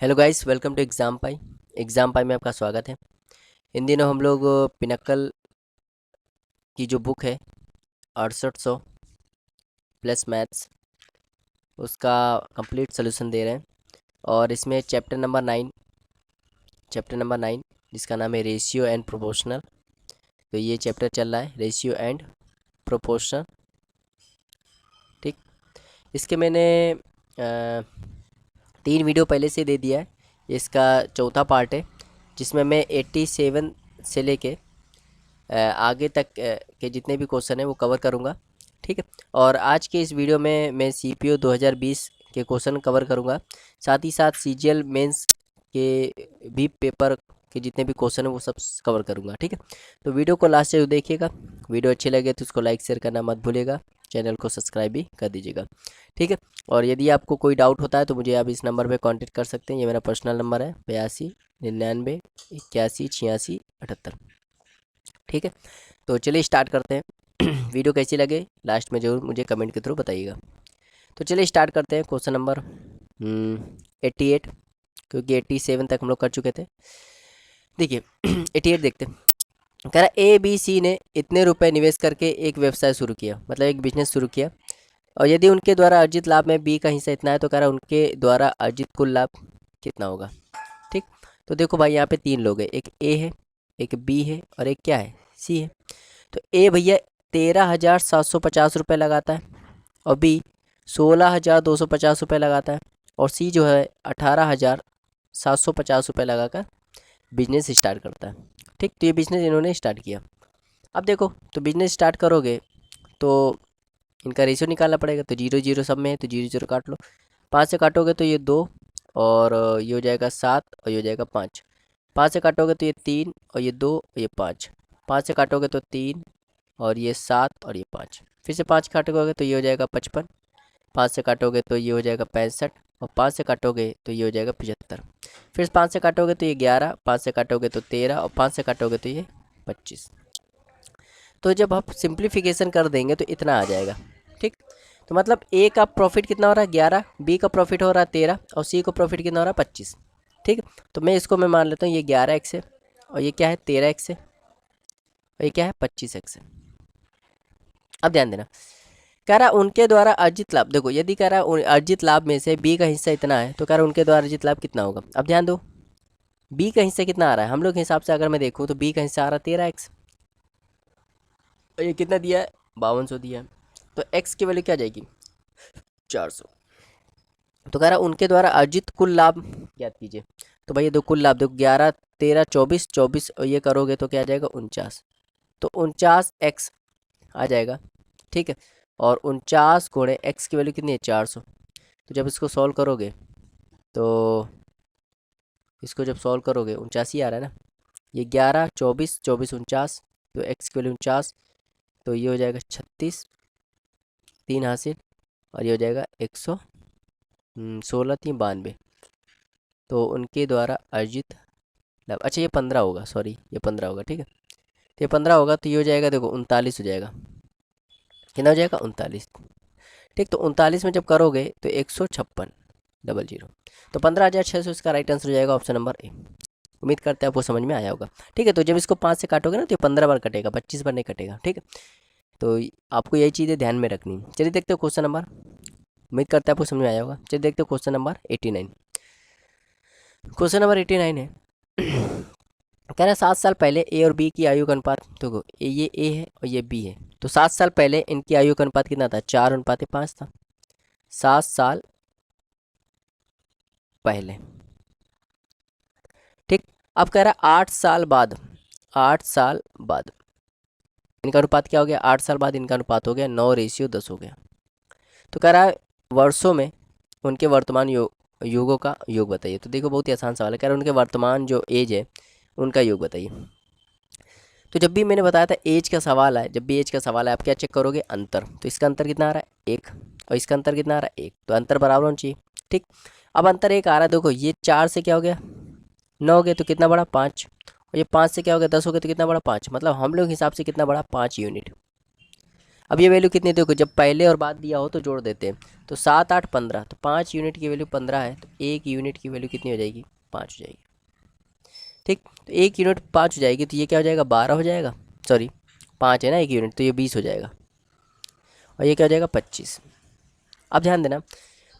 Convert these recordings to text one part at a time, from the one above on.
Hello guys, welcome to exam pie में आपका स्वागत है। इन दिनों हम लोग पिनक्कल की जो बुक है 6800 प्लस मैथ्स उसका कंप्लीट सोल्यूशन दे रहे हैं। और इसमें चैप्टर नंबर 9 जिसका नाम है रेशियो एंड प्रोपोर्शनल। तो ये चैप्टर चल रहा है रेशियो एंड प्रोपोर्शनल। ठीक, इसके मैंने 3 वीडियो पहले से दे दिया है। इसका चौथा पार्ट है जिसमें मैं 87 से लेके आगे तक के जितने भी क्वेश्चन हैं वो कवर करूँगा। ठीक है। और आज के इस वीडियो में मैं सीपीओ 2020 के क्वेश्चन कवर करूँगा। साथ ही साथ सीजीएल मेंस के भी पेपर के जितने भी क्वेश्चन हैं वो सब कवर करूँगा। ठीक है। तो वीडियो को लास्ट तक देखिएगा। वीडियो अच्छी लगे तो उसको लाइक शेयर करना मत भूलिएगा। चैनल को सब्सक्राइब भी कर दीजिएगा। ठीक है। और यदि आपको कोई डाउट होता है तो मुझे आप इस नंबर पर कॉन्टेक्ट कर सकते हैं। ये मेरा पर्सनल नंबर है 82 99 81 88। ठीक है। तो चलिए स्टार्ट करते हैं। वीडियो कैसी लगे लास्ट में ज़रूर मुझे कमेंट के थ्रू बताइएगा। तो चलिए स्टार्ट करते हैं क्वेश्चन नंबर 88, क्योंकि 87 तक हम लोग कर चुके थे। देखिए 88 देखते हैं। कह रहा ए बी सी ने इतने रुपए निवेश करके एक व्यवसाय शुरू किया, मतलब एक बिजनेस शुरू किया। और यदि उनके द्वारा अर्जित लाभ में बी का हिस्सा इतना है तो कह रहा उनके द्वारा अर्जित कुल लाभ कितना होगा। ठीक। तो देखो भाई, यहाँ पे 3 लोग हैं, एक ए है, एक बी है और एक क्या है, सी है। तो ए भैया 13,750 रुपये लगाता है और बी 16,250 रुपये लगाता है और सी जो है 18,750 रुपये लगाकर बिजनेस स्टार्ट करता है। ठीक। तो ये बिजनेस इन्होंने स्टार्ट किया। अब देखो, तो बिजनेस स्टार्ट करोगे तो इनका रेशियो निकालना पड़ेगा। तो 0 0 सब में है तो 0 0 काट लो। 5 से काटोगे तो ये 2 और ये हो जाएगा 7 और ये हो जाएगा 5। 5 से काटोगे तो ये 3 और ये 2 और ये 5। 5 से काटोगे तो 3 और ये 7 और ये 5। फिर से 5 काटोगे तो ये हो जाएगा 55। 5 से काटोगे तो ये हो जाएगा 65 और 5 से काटोगे तो ये हो जाएगा 75। फिर 5 से काटोगे तो ये 11, 5 से काटोगे तो 13 और 5 से काटोगे तो ये 25। तो जब आप सिंप्लीफिकेशन कर देंगे तो इतना आ जाएगा। ठीक। तो मतलब ए का प्रॉफिट कितना हो रहा है 11, बी का प्रॉफिट हो रहा है 13 और सी का प्रॉफिट कितना हो रहा है 25। ठीक। तो मैं इसको मान लेता हूँ ये 11x है और ये क्या है 13x है और ये क्या है 25x है। अब ध्यान देना, कह रहा उनके द्वारा अर्जित लाभ। देखो, यदि कह रहा अर्जित लाभ में से बी का हिस्सा इतना है तो कह रहा उनके द्वारा अर्जित लाभ कितना होगा। अब ध्यान दो, बी का हिस्सा कितना आ रहा है हम लोग के हिसाब से, अगर मैं देखूँ तो बी का हिस्सा आ रहा है 13x और ये कितना दिया है 5200 दिया है। तो x की वैल्यू क्या जाएगी 400। तो कह रहा उनके द्वारा अर्जित कुल लाभ ज्ञात कीजिए। तो भाई ये दो कुल लाभ देखो, 11 13 24 24 और ये करोगे तो क्या आ जाएगा 49। तो 49x आ जाएगा। ठीक है। और 49 गुणे x की वैल्यू कितनी है 400। तो जब इसको सॉल्व करोगे तो इसको जब सॉल्व करोगे 49 ही आ रहा है ना। ये 11 24 24 49, तो x की वैल्यू 49, तो ये हो जाएगा 36, 3 हासिल और ये हो जाएगा 116 3 92। तो उनके द्वारा अर्जित लाभ, अच्छा ये 15 होगा, सॉरी ये 15 होगा। ठीक है। तो ये 15 होगा तो ये हो जाएगा देखो 39 हो जाएगा। कितना हो जाएगा 39। ठीक। तो 39 में जब करोगे तो 156 00। तो 15,600 इसका राइट आंसर हो जाएगा ऑप्शन नंबर ए। उम्मीद करते हैं आपको समझ में आया होगा। ठीक है। तो जब इसको 5 से काटोगे ना तो ये 15 बार कटेगा, 25 बार नहीं कटेगा। ठीक है। तो आपको यही चीज़ें ध्यान में रखनी है। चलिए देखते हो क्वेश्चन नंबर, उम्मीद करते हैं आपको समझ में आया होगा। चलिए देखते हो क्वेश्चन नंबर 89। क्वेश्चन नंबर 89 है। कह रहा है 7 साल पहले ए और बी की आयु का अनुपात, देखो ये ए है और ये बी है। तो 7 साल पहले इनकी आयु का अनुपात कितना था 4:5 था। 7 साल पहले। ठीक। अब कह रहा है 8 साल बाद, 8 साल बाद इनका अनुपात क्या हो गया, 8 साल बाद इनका अनुपात हो गया 9:10 हो गया। तो कह रहा है वर्षों में उनके वर्तमान युगों का योग बताइए। तो देखो बहुत ही आसान सवाल है, कह रहा है उनके वर्तमान जो एज है उनका योग बताइए। तो जब भी मैंने बताया था एज का सवाल है, जब भी एज का सवाल है आप क्या चेक करोगे अंतर। तो इसका अंतर कितना आ रहा है 1 और इसका अंतर कितना आ रहा है 1, तो अंतर बराबर होना चाहिए। ठीक। अब अंतर 1 आ रहा है, देखो ये 4 से क्या हो गया 9 हो गया तो कितना बड़ा 5, और ये 5 से क्या हो गया 10 हो गया तो कितना बड़ा 5, मतलब हम लोग के हिसाब से कितना बड़ा 5 यूनिट। अब ये वैल्यू कितनी देखो, जब पहले और बाद दिया हो तो जोड़ देते हैं। तो 7 8 15, तो 5 यूनिट की वैल्यू 15 है, तो 1 यूनिट की वैल्यू कितनी हो जाएगी, 5 हो जाएगी। ठीक, तो 1 यूनिट 5 हो जाएगी, तो ये क्या हो जाएगा, 12 हो जाएगा। सॉरी 5 है ना 1 यूनिट, तो ये 20 हो जाएगा। और ये क्या हो जाएगा, 25। अब ध्यान देना,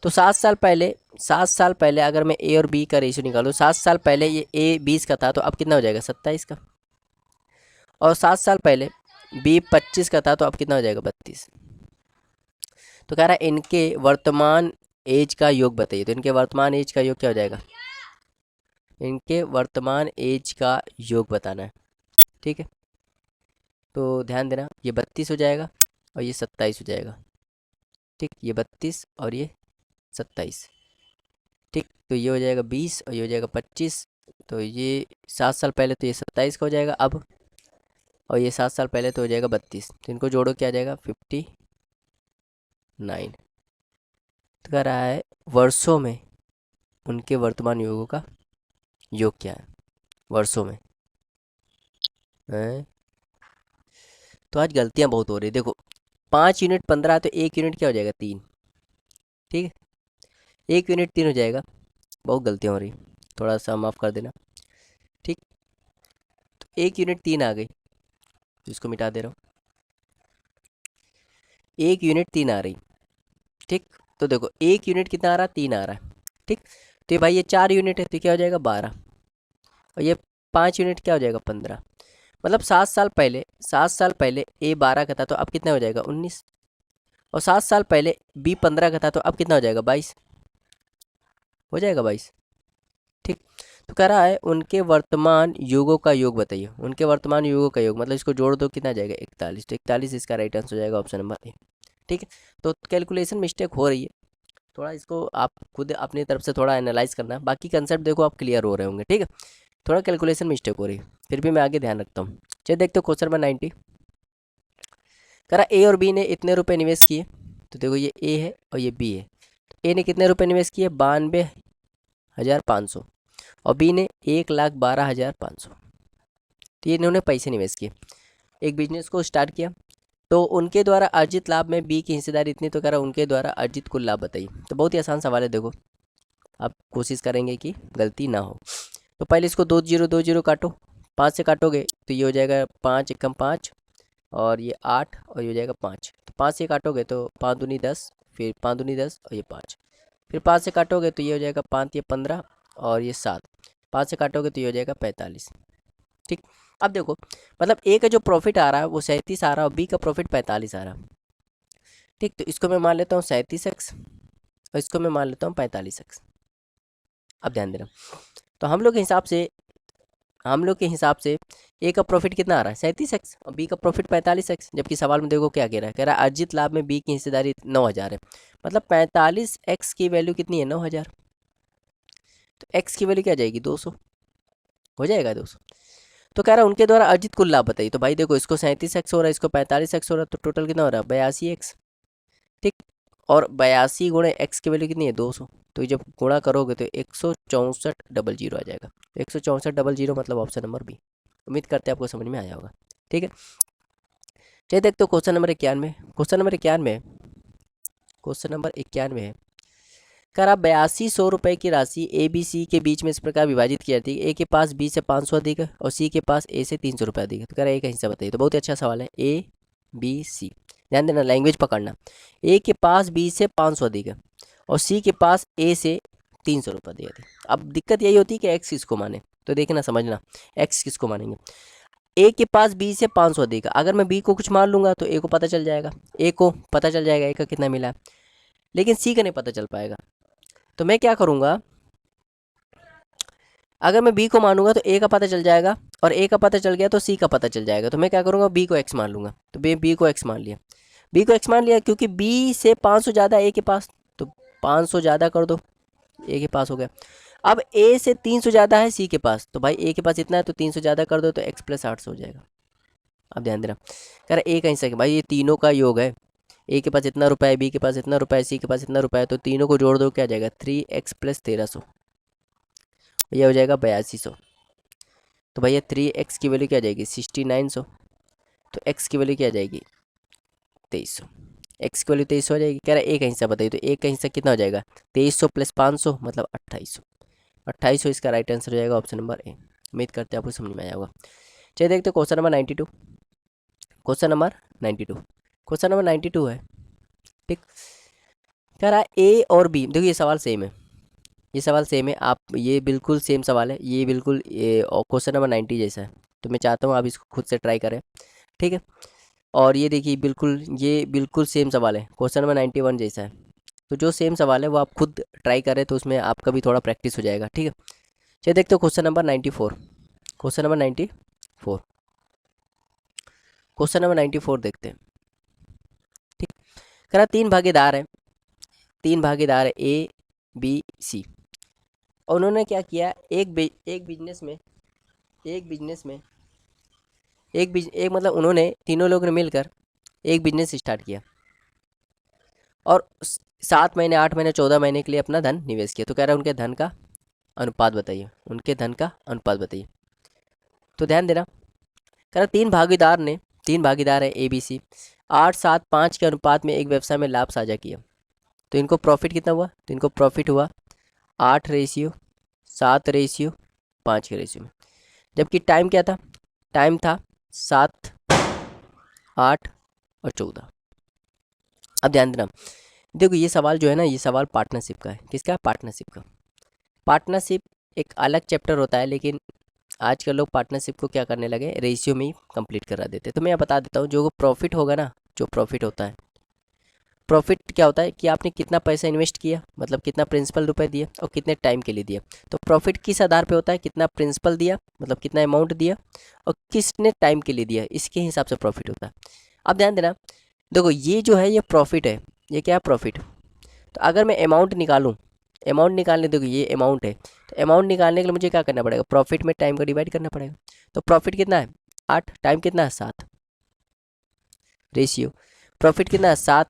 तो 7 साल पहले, 7 साल पहले अगर मैं ए और बी का रेशियो निकालूँ, 7 साल पहले ये ए 20 का था, तो अब कितना हो जाएगा, 27 का। और 7 साल पहले बी 25 का था, तो अब कितना हो जाएगा, 32। तो कह रहा है इनके वर्तमान एज का योग बताइए। तो इनके वर्तमान एज का योग क्या हो जाएगा, इनके वर्तमान एज का योग बताना है। ठीक है, तो ध्यान देना, ये 32 हो जाएगा और ये 27 हो जाएगा। ठीक, ये 32 और ये 27। ठीक, तो ये हो जाएगा 20 और ये हो जाएगा 25। तो ये 7 साल पहले तो ये 27 का हो जाएगा अब, और ये 7 साल पहले तो हो जाएगा 32। तो इनको जोड़ो, क्या आ जाएगा, 59। तो कह रहा है वर्षों में उनके वर्तमान योगों का योग क्या है, वर्षों में हैं? तो आज गलतियां बहुत हो रही है देखो, 5 यूनिट 15, तो 1 यूनिट क्या हो जाएगा, 3। ठीक है, 1 यूनिट 3 हो जाएगा। बहुत गलतियां हो रही, थोड़ा सा माफ़ कर देना। ठीक, तो 1 यूनिट 3 आ गई, तो इसको मिटा दे रहा हूँ। 1 यूनिट 3 आ रही। ठीक, तो देखो 1 यूनिट कितना आ रहा है, 3 आ रहा है। ठीक, तो ये भाई ये 4 यूनिट है, तो क्या हो जाएगा, 12। और ये 5 यूनिट क्या हो जाएगा, 15। मतलब 7 साल पहले, 7 साल पहले ए 12 का था, तो अब कितना हो जाएगा, 19। और 7 साल पहले बी 15 का था, तो अब कितना हो जाएगा, 22। हो जाएगा 22। ठीक, तो कह रहा है उनके वर्तमान युगों का योग बताइए। उनके वर्तमान युगों का योग मतलब इसको जोड़ दो, कितना आ जाएगा, 41। तो 41 इसका राइट आंसर हो जाएगा, ऑप्शन नंबर ए। ठीक है, तो कैलकुलेशन मिस्टेक हो रही है, थोड़ा इसको आप खुद अपनी तरफ से थोड़ा एनालाइज करना। बाकी कंसेप्ट देखो आप क्लियर हो रहे होंगे। ठीक है, थोड़ा कैलकुलेशन मिस्टेक हो रही है, फिर भी मैं आगे ध्यान रखता हूँ। चलिए देखते हो क्वेश्चन नंबर 90। कह रहा ए और बी ने इतने रुपए निवेश किए। तो देखो ये ए है और ये बी है। तो ए ने कितने रुपए निवेश किए, 92,500, और बी ने 1,12,500। तो ये इन्होंने पैसे निवेश किए, एक बिजनेस को स्टार्ट किया। तो उनके द्वारा अर्जित लाभ में बी की हिस्सेदारी इतनी। तो कह रहा उनके द्वारा अर्जित कुल लाभ बताइए। तो बहुत ही आसान सवाल है, देखो आप कोशिश करेंगे कि गलती ना हो। तो पहले इसको 2 0 2 0 काटो, 5 से काटोगे तो ये हो जाएगा 5 एकम 5, और ये 8, और ये हो जाएगा 5। तो 5 से काटोगे तो 5 दूनी 10, फिर 5 दूनी 10 और ये 5। फिर 5 से काटोगे तो ये हो जाएगा 5 ये 15 और ये 7। 5 से काटोगे तो ये हो जाएगा 45। ठीक, अब देखो मतलब ए का जो प्रॉफिट आ रहा है वो 37 आ रहा है और बी का प्रॉफिट 45 आ रहा है। ठीक, तो इसको मैं मान लेता हूँ 37x और इसको मैं मान लेता हूँ 45x। अब ध्यान देना, तो हम लोग के हिसाब से ए का प्रॉफिट कितना आ रहा है, 37x, और बी का प्रॉफिट 45x। जबकि सवाल में देखो क्या कह रहा है अर्जित लाभ में बी की हिस्सेदारी 9,000 है। मतलब 45x की वैल्यू कितनी है, 9,000। तो x की वैल्यू क्या आ जाएगी, 200 हो जाएगा, 200। तो कह रहा है उनके द्वारा अर्जित कुल लाभ बताइए। तो भाई देखो इसको 37x हो रहा है, इसको 45x हो रहा है, तो टोटल कितना हो रहा है, 82x। ठीक, और 82 गुणे एक्स की वैल्यू कितनी है, 200। तो ये जब गुणा करोगे तो 164,000 आ जाएगा। तो 164,000 मतलब ऑप्शन नंबर बी। उम्मीद करते हैं आपको समझ में आया होगा। ठीक है, चलिए देखते हो क्वेश्चन नंबर 91। क्वेश्चन नंबर 91 है, कर आप 8200 रुपये की राशि ए बी सी के बीच में इस प्रकार विभाजित की जाती है। ए के पास बी से 500 अधिक है और सी के पास ए से 300 रुपये अधिक है। तो कह रहा है ए का हिस्सा बताइए। तो बहुत ही अच्छा सवाल है, ए बी सी। ध्यान देना, लैंग्वेज पकड़ना। ए के पास बी से 500 अधिक है और सी के पास ए से 300 रुपये अधिक है। अब दिक्कत यही होती है कि एक्स किसको माने, तो देखना समझना, एक्स किसको मानेंगे। ए के पास बी से 500 अधिक है, अगर मैं बी को कुछ मान लूंगा तो ए को पता चल जाएगा, ए का कितना मिला है, लेकिन सी का नहीं पता चल पाएगा। तो मैं क्या करूँगा, अगर मैं बी को मानूंगा तो ए का पता चल जाएगा, और ए का पता चल गया तो सी का पता चल जाएगा। तो मैं क्या करूँगा, बी को एक्स मान लूँगा। तो बी को एक्स मान लिया, क्योंकि बी से 500 ज़्यादा ए के पास, तो 500 ज़्यादा कर दो, ए के पास हो गया। अब ए से 300 ज़्यादा है सी के पास, तो भाई ए के पास इतना है तो 300 ज़्यादा कर दो, तो एक्स प्लस 800 हो जाएगा। अब ध्यान देना, कह रहा ए का हिस्सा भाई ये तीनों का योग है। ए के पास इतना रुपया है, बी के पास इतना रुपया है, सी के पास इतना रुपया है, तो तीनों को जोड़ दो, क्या आ जाएगा, 3x प्लस 1300, यह हो जाएगा 8200। तो भैया 3x की वैल्यू क्या आ जाएगी, 6900। तो x की वैल्यू क्या आ जाएगी, 2300, एक्स की वैल्यू 2300 हो जाएगी। कह रहा है एक का हिस्सा बताइए, तो एक का हिस्सा कितना हो जाएगा 2300 प्लस 500 मतलब 2800। 2800 इसका राइट आंसर हो जाएगा ऑप्शन नंबर ए। उम्मीद करते हैं आपको समझ में आया होगा। चलिए देखते हैं question number 92। Question number 92, question number 92 है। ठीक, कह रहा है ए और बी, देखिए ये सवाल सेम है, ये सवाल सेम है, आप ये बिल्कुल सेम सवाल है, ये बिल्कुल ये क्वेश्चन नंबर 90 जैसा है। तो मैं चाहता हूँ आप इसको खुद से ट्राई करें। ठीक है, और ये देखिए बिल्कुल, ये बिल्कुल सेम सवाल है, क्वेश्चन नंबर 91 जैसा है। तो जो सेम सवाल है वो आप खुद ट्राई करें, तो उसमें आपका भी थोड़ा प्रैक्टिस हो जाएगा। ठीक है, चलिए देखते हो question number 94। Question number 94, question number 94 देखते हैं। ठीक, कह रहा तीन भागीदार हैं, तीन भागीदार है ए बी सी, और उन्होंने क्या किया, एक बिजनेस में, एक बिजनेस में एक मतलब उन्होंने तीनों लोगों ने मिलकर एक बिजनेस स्टार्ट किया और 7 महीने 8 महीने 14 महीने के लिए अपना धन निवेश किया। तो कह रहा है उनके धन का अनुपात बताइए, उनके धन का अनुपात बताइए। तो ध्यान देना, कह रहा तीन भागीदार है ए बी सी, 8 7 5 के अनुपात में एक व्यवसाय में लाभ साझा किया। तो इनको प्रॉफिट कितना हुआ, तो इनको प्रॉफिट हुआ 8:7:5 के रेशियो में। जबकि टाइम क्या था, टाइम था 7 8 और 14। अब ध्यान देना, देखो ये सवाल जो है ना, ये सवाल पार्टनरशिप का है। किसका, पार्टनरशिप का। पार्टनरशिप एक अलग चैप्टर होता है, लेकिन आजकल लोग पार्टनरशिप को क्या करने लगे, रेशियो में ही कंप्लीट करा देते। तो मैं बता देता हूँ, जो प्रॉफिट होगा ना, जो प्रॉफिट होता है, प्रॉफिट क्या होता है कि आपने कितना पैसा इन्वेस्ट किया, मतलब कितना प्रिंसिपल रुपए दिए और कितने टाइम के लिए दिया। तो प्रॉफिट किस आधार पे होता है, कितना प्रिंसिपल दिया, मतलब कितना अमाउंट दिया, और किसने टाइम के लिए दिया, इसके हिसाब से प्रॉफिट होता है। अब ध्यान देना, देखो ये जो है ये प्रॉफिट है, ये क्या है, प्रॉफिट। तो अगर मैं अमाउंट निकालूं, अमाउंट निकालने, देखो ये अमाउंट है, तो अमाउंट निकालने के लिए मुझे क्या करना पड़ेगा, प्रॉफिट में टाइम को डिवाइड करना पड़ेगा। तो प्रॉफिट कितना है 8, टाइम कितना है 7, रेशियो। प्रॉफिट कितना है 7,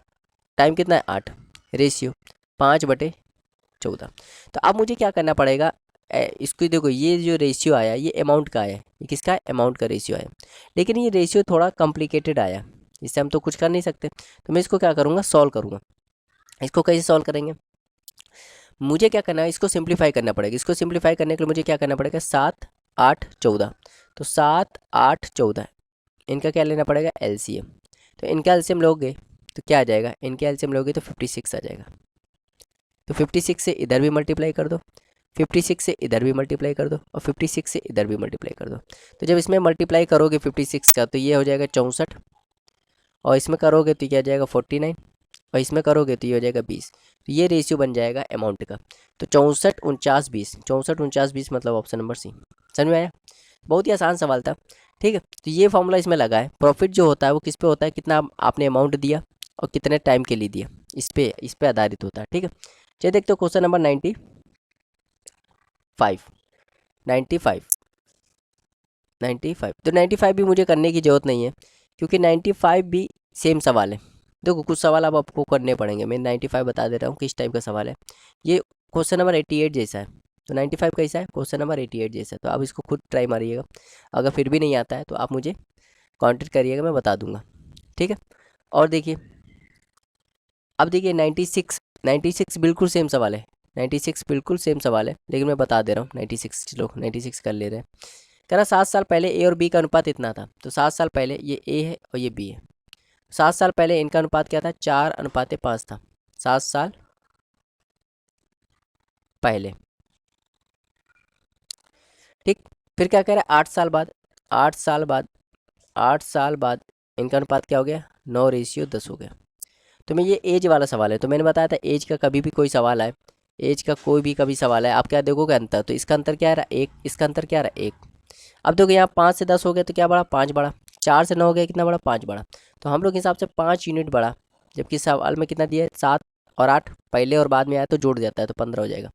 टाइम कितना है 8, रेशियो 5/14। तो अब मुझे क्या करना पड़ेगा, इसको देखो ये जो रेशियो आया ये अमाउंट का आया, ये किसका है, अमाउंट का रेशियो आया। लेकिन ये रेशियो थोड़ा कॉम्प्लिकेटेड आया, इससे हम तो कुछ कर नहीं सकते। तो मैं इसको क्या करूँगा, सॉल्व करूँगा। इसको कैसे सॉल्व करेंगे, मुझे क्या करना है, इसको सिंप्लीफाई करना पड़ेगा। इसको सिंप्लीफाई करने के लिए मुझे क्या करना पड़ेगा, 7 8 14। तो 7 8 14 इनका क्या लेना पड़ेगा, एलसीएम। तो इनका एलसीएम लोगे तो क्या आ जाएगा, इनके एलसीएम लोगे तो 56 आ जाएगा। तो 56 से इधर भी मल्टीप्लाई कर दो, 56 से इधर भी मल्टीप्लाई कर दो, और 56 से इधर भी मल्टीप्लाई कर दो। तो जब इसमें मल्टीप्लाई करोगे 56 का, तो ये हो जाएगा 64, और इसमें करोगे तो क्या आ जाएगा 49, और इसमें करोगे तो ये हो जाएगा 20। तो ये रेशियो बन जाएगा अमाउंट का। तो 64 49 20, 64 49 20 मतलब ऑप्शन नंबर सी। समझ में आया, बहुत ही आसान सवाल था। ठीक है, तो ये फॉर्मूला इसमें लगा है। प्रॉफिट जो होता है वो किस पे होता है, कितना आपने अमाउंट दिया और कितने टाइम के लिए दिया, इस पे आधारित होता है। ठीक है, चलिए देखते हो क्वेश्चन नंबर 95। 95 95, तो 95 भी मुझे करने की ज़रूरत नहीं है, क्योंकि 95 भी सेम सवाल है। देखो कुछ सवाल अब आपको करने पड़ेंगे, मैं 95 बता दे रहा हूँ किस टाइप का सवाल है। ये क्वेश्चन नंबर 88 जैसा है। तो 95 कैसा है, क्वेश्चन नंबर 88 जैसा है। तो आप इसको खुद ट्राई मारिएगा, अगर फिर भी नहीं आता है तो आप मुझे कॉन्टेक्ट करिएगा, मैं बता दूंगा। ठीक है, और देखिए, अब देखिए 96 बिल्कुल सेम सवाल है, 96 बिल्कुल सेम सवाल है, लेकिन मैं बता दे रहा हूँ 96 लोग 96 कर ले रहे हैं। कह रहा 7 साल पहले ए और बी का अनुपात इतना था। तो 7 साल पहले ये ए है और ये बी है। 7 साल पहले इनका अनुपात क्या था, 4:5 था। 7 साल पहले। ठीक, फिर क्या कह रहा है, 8 साल बाद इनका अनुपात क्या हो गया, 9:10 हो गया। तो मैं ये एज वाला सवाल है, तो मैंने बताया था एज का कभी भी कोई सवाल आए, एज का कोई भी कभी सवाल है, आप क्या देखोगे अंतर, तो इसका अंतर क्या आ रहा है 1, इसका अंतर क्या आ रहा है 1। अब देखो यहाँ 5 से 10 हो गया तो क्या बढ़ा, 5 बढ़ा। 4 से 9 हो गया, कितना बढ़ा, 5 बढ़ा। तो हम लोग के हिसाब से 5 यूनिट बढ़ा, जबकि सवाल में कितना दिया है, 7 और 8 पहले और बाद में आया तो जोड़ जाता है तो 15 हो जाएगा।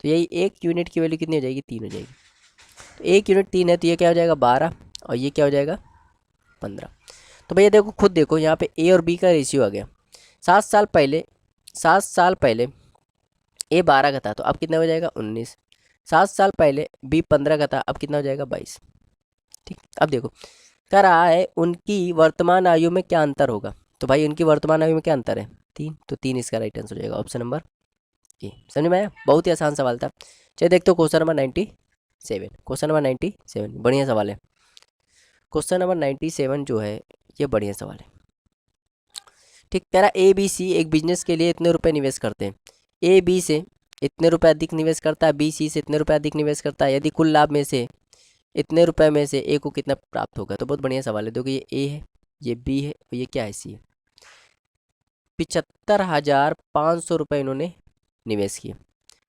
तो यही 1 यूनिट की वैल्यू कितनी हो जाएगी, 3 हो जाएगी। तो 1 यूनिट 3 है, तो ये क्या हो जाएगा 12, और ये क्या हो जाएगा 15। तो भैया देखो खुद देखो, यहाँ पे ए और बी का रेशियो आ गया। 7 साल पहले ए 12 का था, तो अब कितना हो जाएगा 19। 7 साल पहले बी 15 का था, अब कितना हो जाएगा 22। ठीक, अब देखो कह रहा है उनकी वर्तमान आयु में क्या अंतर होगा। तो भाई उनकी वर्तमान आयु में क्या अंतर है? 3, तो 3 इसका राइट आंसर हो जाएगा, ऑप्शन नंबर ए। समझ में आया? बहुत ही आसान सवाल था। चलिए देखते हो क्वेश्चन नंबर 97। क्वेश्चन नंबर 97 बढ़िया सवाल है। क्वेश्चन नंबर 97 जो है ये बढ़िया सवाल है। ठीक, कह रहा ए बी सी एक बिजनेस के लिए इतने रुपए निवेश करते हैं। ए बी से इतने रुपए अधिक निवेश करता है, बी सी से इतने रुपए अधिक निवेश करता है। यदि कुल लाभ में से इतने रुपए में से ए को कितना प्राप्त होगा? तो बहुत बढ़िया सवाल है। देखो ये ए है, ये बी है और ये क्या है? सी है। 75,500 रुपये इन्होंने निवेश किए।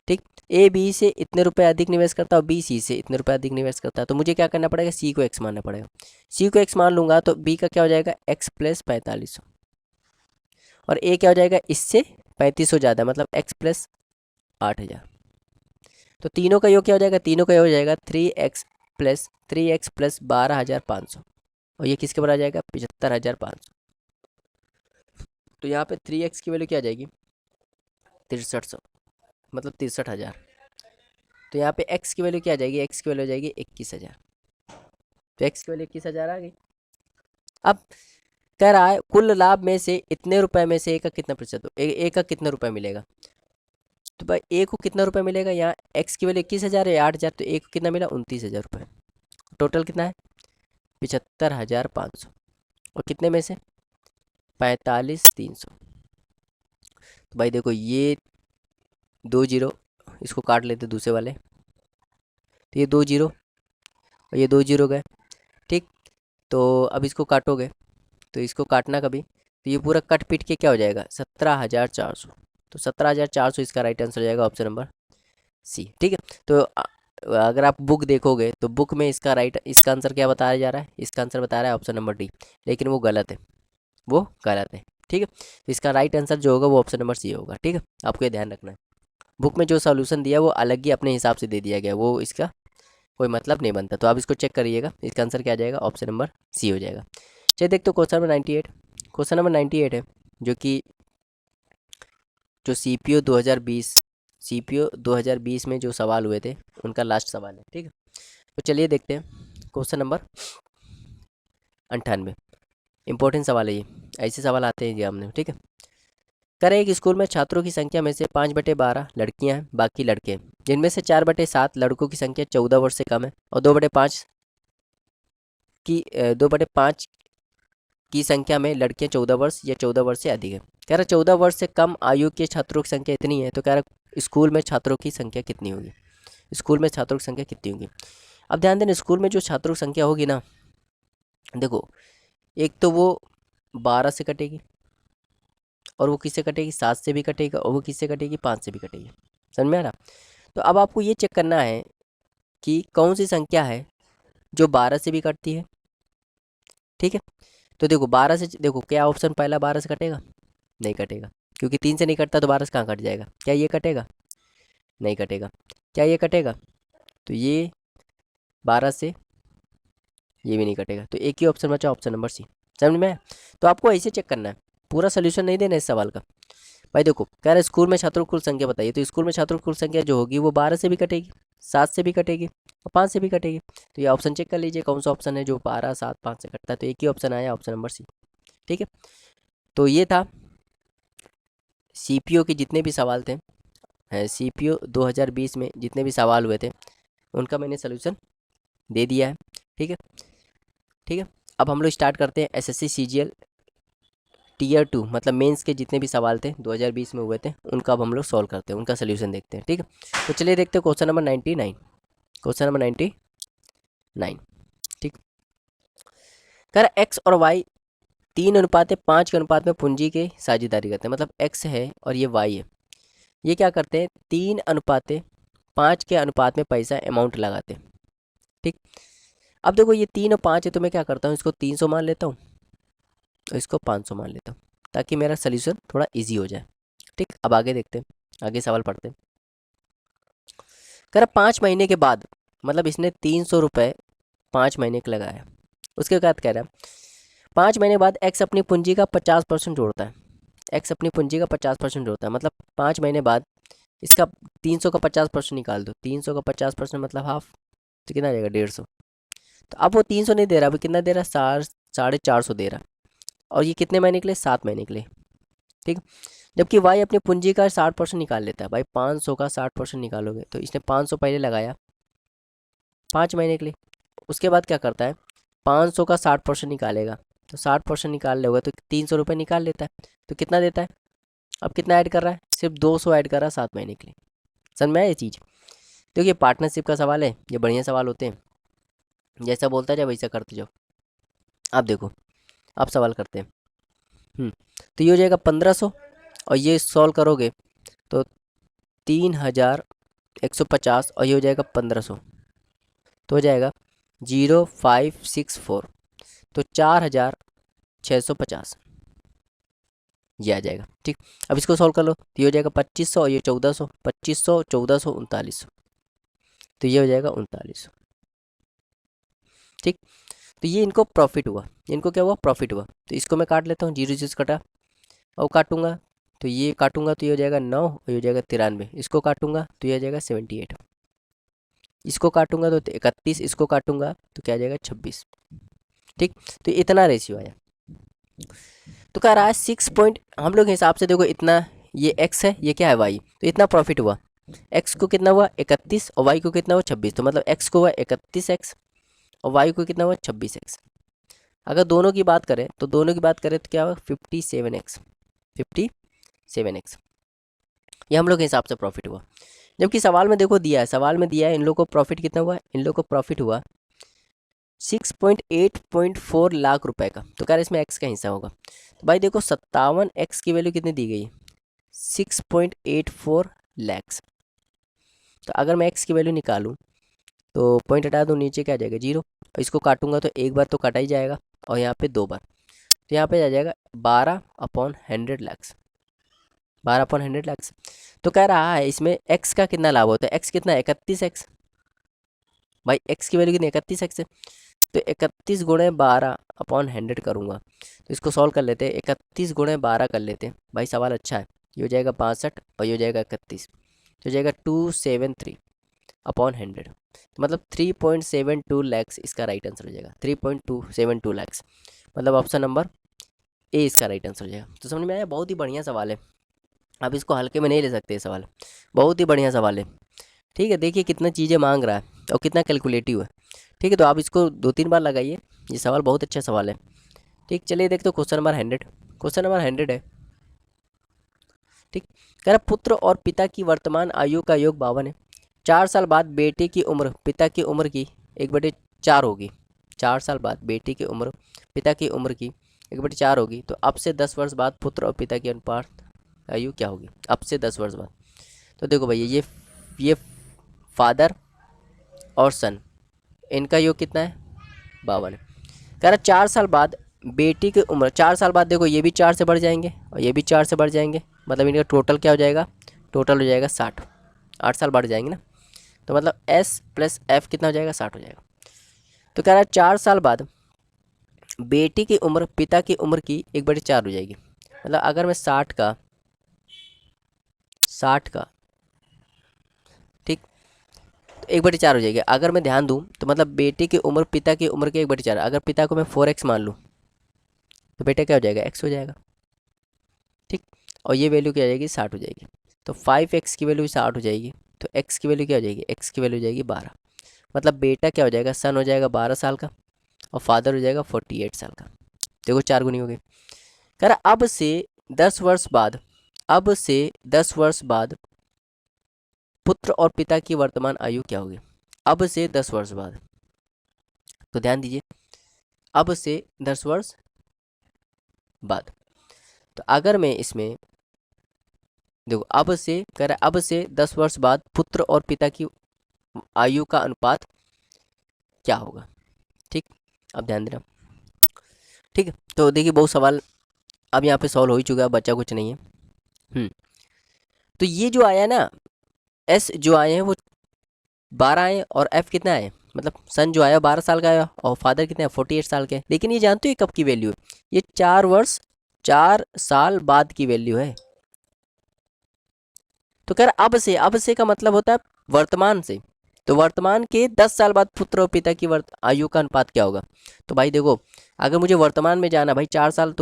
ठीक, ए बी से इतने रुपए अधिक निवेश करता है और बी सी से इतने रुपए अधिक निवेश करता है। तो मुझे क्या करना पड़ेगा? सी को एक्स मानना पड़ेगा। सी को एक्स मान लूंगा तो बी का क्या हो जाएगा? एक्स प्लस 4500, और ए क्या हो जाएगा? इससे 3500 ज़्यादा, मतलब एक्स प्लस 8000। तो तीनों का योग क्या हो जाएगा? तीनों का योग हो जाएगा 3x प्लस 12,500, और ये किसके बराबर आ जाएगा? 75,500। तो यहाँ पे 3x की वैल्यू क्या आ जाएगी? 6300, मतलब 63,000। तो यहाँ पे x की वैल्यू क्या आ जाएगी? x की वैल्यू हो जाएगी 21,000। तो x की वैल्यू 21,000 आ गई। अब कह रहा है कुल लाभ में से इतने रुपए में से ए का कितना प्रतिशत हो? ए का कितना रुपए मिलेगा? तो भाई ए को कितना रुपए मिलेगा? यहाँ x की वैल्यू 21,000 है, 8,000, तो ए को कितना मिला? 29,000 रुपये। टोटल कितना है? 75,500, और कितने में से? 45,300। तो भाई देखो ये 2 जीरो, इसको काट लेते दूसरे वाले, तो ये 2 जीरो और ये 2 जीरो गए। ठीक, तो अब इसको काटोगे तो इसको काटना कभी, तो ये पूरा कट पीट के क्या हो जाएगा? 17,400। तो 17,400 इसका राइट आंसर हो जाएगा, ऑप्शन नंबर सी। ठीक है, तो अगर आप बुक देखोगे तो बुक में इसका आंसर क्या बताया जा रहा है? इसका आंसर बता रहा है ऑप्शन नंबर डी, लेकिन वो गलत है, वो गलत है। ठीक है, तो इसका राइट आंसर जो होगा वो ऑप्शन नंबर सी होगा। ठीक है, आपको ये ध्यान रखना है। बुक में जो सॉल्यूशन दिया वो अलग ही अपने हिसाब से दे दिया गया, वो इसका कोई मतलब नहीं बनता। तो आप इसको चेक करिएगा, इसका आंसर क्या आ जाएगा? ऑप्शन नंबर सी हो जाएगा। चलिए देखते हो क्वेश्चन नंबर 98। क्वेश्चन नंबर 98 है जो कि जो सी पी ओ 2020 में जो सवाल हुए थे उनका लास्ट सवाल है। ठीक है, तो चलिए देखते हैं क्वेश्चन नंबर 98। इंपॉर्टेंट सवाल है ये, ऐसे सवाल आते हैं एग्जाम में। ठीक है, करें एक स्कूल में छात्रों की संख्या में से 5/12 लड़कियां हैं, बाकी लड़के हैं, जिनमें से 4/7 लड़कों की संख्या 14 वर्ष से कम है और 2/5 की संख्या में लड़कियां 14 वर्ष या 14 वर्ष से अधिक है। कह रहा 14 वर्ष से कम आयु के छात्रों की संख्या इतनी है, तो कह रहा स्कूल में छात्रों की संख्या कितनी होगी? स्कूल में छात्रों की संख्या कितनी होगी? अब ध्यान देना, स्कूल में जो छात्रों की संख्या होगी ना, देखो एक तो वो 12 से कटेगी, और वो किससे कटेगी? 7 से भी कटेगा, और वो किससे कटेगी? 5 से भी कटेगी। समझ में आ रहा? तो अब आपको ये चेक करना है कि कौन सी संख्या है जो 12 से भी कटती है। ठीक है, तो देखो 12 से, देखो क्या ऑप्शन पहला 12 से कटेगा? नहीं कटेगा, क्योंकि 3 से नहीं कटता, तो 12 से कहाँ कट जाएगा? क्या ये कटेगा? नहीं कटेगा। क्या ये कटेगा? तो ये 12 से ये भी नहीं कटेगा, तो एक ही ऑप्शन बचा, ऑप्शन नंबर सी। समझ में आया? तो आपको ऐसे चेक करना है, पूरा सोल्यूशन नहीं देना इस सवाल का। भाई देखो कह रहे स्कूल में छात्रों की कुल संख्या बताइए, तो स्कूल में छात्रों की कुल संख्या जो होगी वो 12 से भी कटेगी, 7 से भी कटेगी और 5 से भी कटेगी। तो ये ऑप्शन चेक कर लीजिए कौन सा ऑप्शन है जो 12, 7, 5 से कटता है। तो एक ही ऑप्शन आया, ऑप्शन नंबर सी। ठीक है, तो ये था सीपीओ के जितने भी सवाल थे, सीपीओ 2020 में जितने भी सवाल हुए थे उनका मैंने सोल्यूशन दे दिया है। ठीक है, ठीक है, अब हम लोग स्टार्ट करते हैं एसएससी सीजीएल टीयर 2, मतलब मेंस के जितने भी सवाल थे 2020 में हुए थे उनका अब हम लोग सॉल्व करते हैं, उनका सोल्यूशन देखते हैं। ठीक है, तो चलिए देखते हैं क्वेश्चन नंबर 99। Question number 99। ठीक, कर एक्स और वाई 3:5 के अनुपात में पूंजी की साझेदारी करते हैं, मतलब एक्स है और ये वाई है, ये क्या करते हैं? 3:5 के अनुपात में पैसा अमाउंट लगाते हैं। ठीक, अब देखो ये 3 और 5 है, तो मैं क्या करता हूँ, इसको 300 मान लेता हूँ और इसको 500 मान लेता हूँ, ताकि मेरा सोल्यूशन थोड़ा इजी हो जाए। ठीक, अब आगे देखते हैं, आगे सवाल पढ़ते हैं। कह रहा 5 महीने के बाद, मतलब इसने 300 रुपये 5 महीने के लगाया, उसके बाद कह रहा है 5 महीने बाद एक्स अपनी पूंजी का 50% जोड़ता है। एक्स अपनी पूंजी का 50% जोड़ता है, मतलब 5 महीने बाद इसका 300 का 50% निकाल दो, 300 का 50% मतलब हाफ, तो कितना आ जाएगा? 150। तो अब वो 300 नहीं दे रहा, अभी कितना दे रहा है? 450 दे रहा है, और ये कितने महीने के लिए, 7 महीने के लिए। ठीक, जबकि वाई अपनी पूंजी का 60% निकाल लेता है। भाई 500 का 60% निकालोगे तो इसने 500 पहले लगाया 5 महीने के लिए, उसके बाद क्या करता है 500 का 60% निकालेगा, तो 60% निकाल लोगे तो 300 रुपये निकाल लेता है। तो कितना देता है, अब कितना ऐड कर रहा है, सिर्फ 200 ऐड कर रहा है 7 महीने के लिए। समझ में आया ये चीज़। देखिए पार्टनरशिप का सवाल है, ये बढ़िया सवाल होते हैं, जैसा बोलता जाए वैसा करते जाओ। आप देखो, आप सवाल करते हैं। तो ये हो जाएगा 1500, और ये सॉल्व करोगे तो 3150, और ये हो जाएगा 1500, तो हो जाएगा 0564, तो 4650 ये आ जाएगा। ठीक, अब इसको सॉल्व कर लो, तो ये हो जाएगा 2500 और ये 1400, 2500 1400 3900, तो ये हो जाएगा 3900। ठीक, तो ये इनको प्रॉफिट हुआ, इनको क्या हुआ, प्रॉफिट हुआ। तो इसको मैं काट लेता हूँ, 0 0 कटा, और काटूंगा तो ये काटूंगा तो ये हो जाएगा 9, और ये हो जाएगा 93, इसको काटूंगा तो ये आ जाएगा 78, इसको काटूंगा तो 31, इसको काटूंगा तो क्या आ जाएगा 26। ठीक, तो इतना रेशियो आया। तो कह रहा है 6 पॉइंट, हम लोग हिसाब से देखो इतना, ये x है, ये क्या है y, तो इतना प्रॉफिट हुआ। x को कितना हुआ 31, और y को कितना हुआ 26, तो मतलब x को हुआ 31x और y को कितना हुआ 26x। अगर दोनों की बात करें तो क्या हुआ 57x, 57x, ये हम लोग के हिसाब से प्रॉफिट हुआ। जबकि सवाल में देखो दिया है, सवाल में दिया है इन लोगों को प्रॉफिट कितना हुआ, इन लोगों को प्रॉफिट हुआ 6.8.4 लाख रुपए का। तो कह रहे इसमें x का हिस्सा होगा। तो भाई देखो 57x की वैल्यू कितनी दी गई है, 6.84 लैक्स। तो अगर मैं x की वैल्यू निकालूं तो पॉइंट हटा दूं, नीचे क्या आ जाएगा 0, और इसको काटूंगा तो एक बार तो काटा ही जाएगा, और यहाँ पे 2 बार, तो यहाँ पे आ जाएगा 12/100 लैक्स, 12/100 लैक्स। तो कह रहा है इसमें x का कितना लाभ होता है, x कितना है 31x, भाई x की वैल्यू कितनी 31x है, तो 31 गुणे 12/100 करूँगा, तो इसको सॉल्व कर लेते हैं, 31 गुणे 12 कर लेते हैं। भाई सवाल अच्छा है, ये हो जाएगा 62 और ये हो जाएगा 31, तो हो जाएगा 273/100, तो मतलब 3.72 लैक्स इसका राइट आंसर हो जाएगा, 3.272 लैक्स, मतलब ऑप्शन नंबर ए इसका राइट आंसर हो जाएगा। तो समझ में आया, बहुत ही बढ़िया सवाल है, आप इसको हल्के में नहीं ले सकते, ये सवाल बहुत ही बढ़िया सवाल है। ठीक है, देखिए कितना चीज़ें मांग रहा है और कितना कैलकुलेटिव है। ठीक है, तो आप इसको 2-3 बार लगाइए, ये सवाल बहुत अच्छा सवाल है। ठीक, चलिए देखते हो क्वेश्चन नंबर 100, क्वेश्चन नंबर 100 है। ठीक, कह रहा पुत्र और पिता की वर्तमान आयु का योग 52 है। 4 साल बाद बेटे की उम्र पिता की उम्र की 1/4 होगी। 4 साल बाद बेटी की उम्र पिता की उम्र की 1/4 होगी, तो अब से 10 वर्ष बाद पुत्र और पिता की अनुपात आयु क्या होगी, अब से 10 वर्ष बाद। तो देखो भैया ये फादर और सन, इनका योग कितना है 52 है। कह रहा 4 साल बाद बेटी की उम्र, 4 साल बाद देखो ये भी 4 से बढ़ जाएंगे और ये भी 4 से बढ़ जाएंगे, मतलब इनका टोटल क्या हो जाएगा, टोटल हो जाएगा 60, 8 साल बढ़ जाएंगे ना, तो मतलब s + f कितना हो जाएगा 60 हो जाएगा। तो कह रहा है 4 साल बाद बेटी की उम्र पिता की उम्र की 1/4 हो जाएगी, मतलब अगर मैं 60 का ठीक, तो 1/4 हो जाएगी। अगर मैं ध्यान दूँ तो मतलब बेटे की उम्र पिता की उम्र के 1/4, अगर पिता को मैं 4x मान लूँ तो बेटा क्या हो जाएगा x हो जाएगा। ठीक, और ये वैल्यू क्या हो जाएगी 60 हो जाएगी, तो 5x की वैल्यू 60 हो जाएगी, तो x की वैल्यू क्या हो जाएगी, x की वैल्यू हो जाएगी 12, मतलब बेटा क्या हो जाएगा, सन हो जाएगा 12 साल का और फादर हो जाएगा 48 साल का। देखो 4 गुनी हो गई। कह रहा अब से 10 वर्ष बाद, अब से 10 वर्ष बाद पुत्र और पिता की वर्तमान आयु क्या होगी, अब से 10 वर्ष बाद। तो ध्यान दीजिए, अब से 10 वर्ष बाद, तो अगर मैं इसमें देखो अब से कह रहा है अब से 10 वर्ष बाद पुत्र और पिता की आयु का अनुपात क्या होगा। ठीक, अब ध्यान देना। ठीक है, तो देखिए बहुत सवाल अब यहाँ पे सॉल्व हो ही चुका है, बच्चा कुछ नहीं है। तो ये जो आया ना एस जो आए हैं वो 12 आए और एफ कितना है, मतलब सन जो आया 12 साल का आया और फादर कितने हैं 48 साल के। लेकिन ये जानते हो कब की वैल्यू है, ये 4 साल बाद की वैल्यू है। तो कह रहा अब से का मतलब होता है वर्तमान से, तो वर्तमान के 10 साल बाद पुत्र और पिता की आयु का अनुपात क्या होगा। तो भाई देखो, अगर मुझे वर्तमान में जाना भाई, 4 साल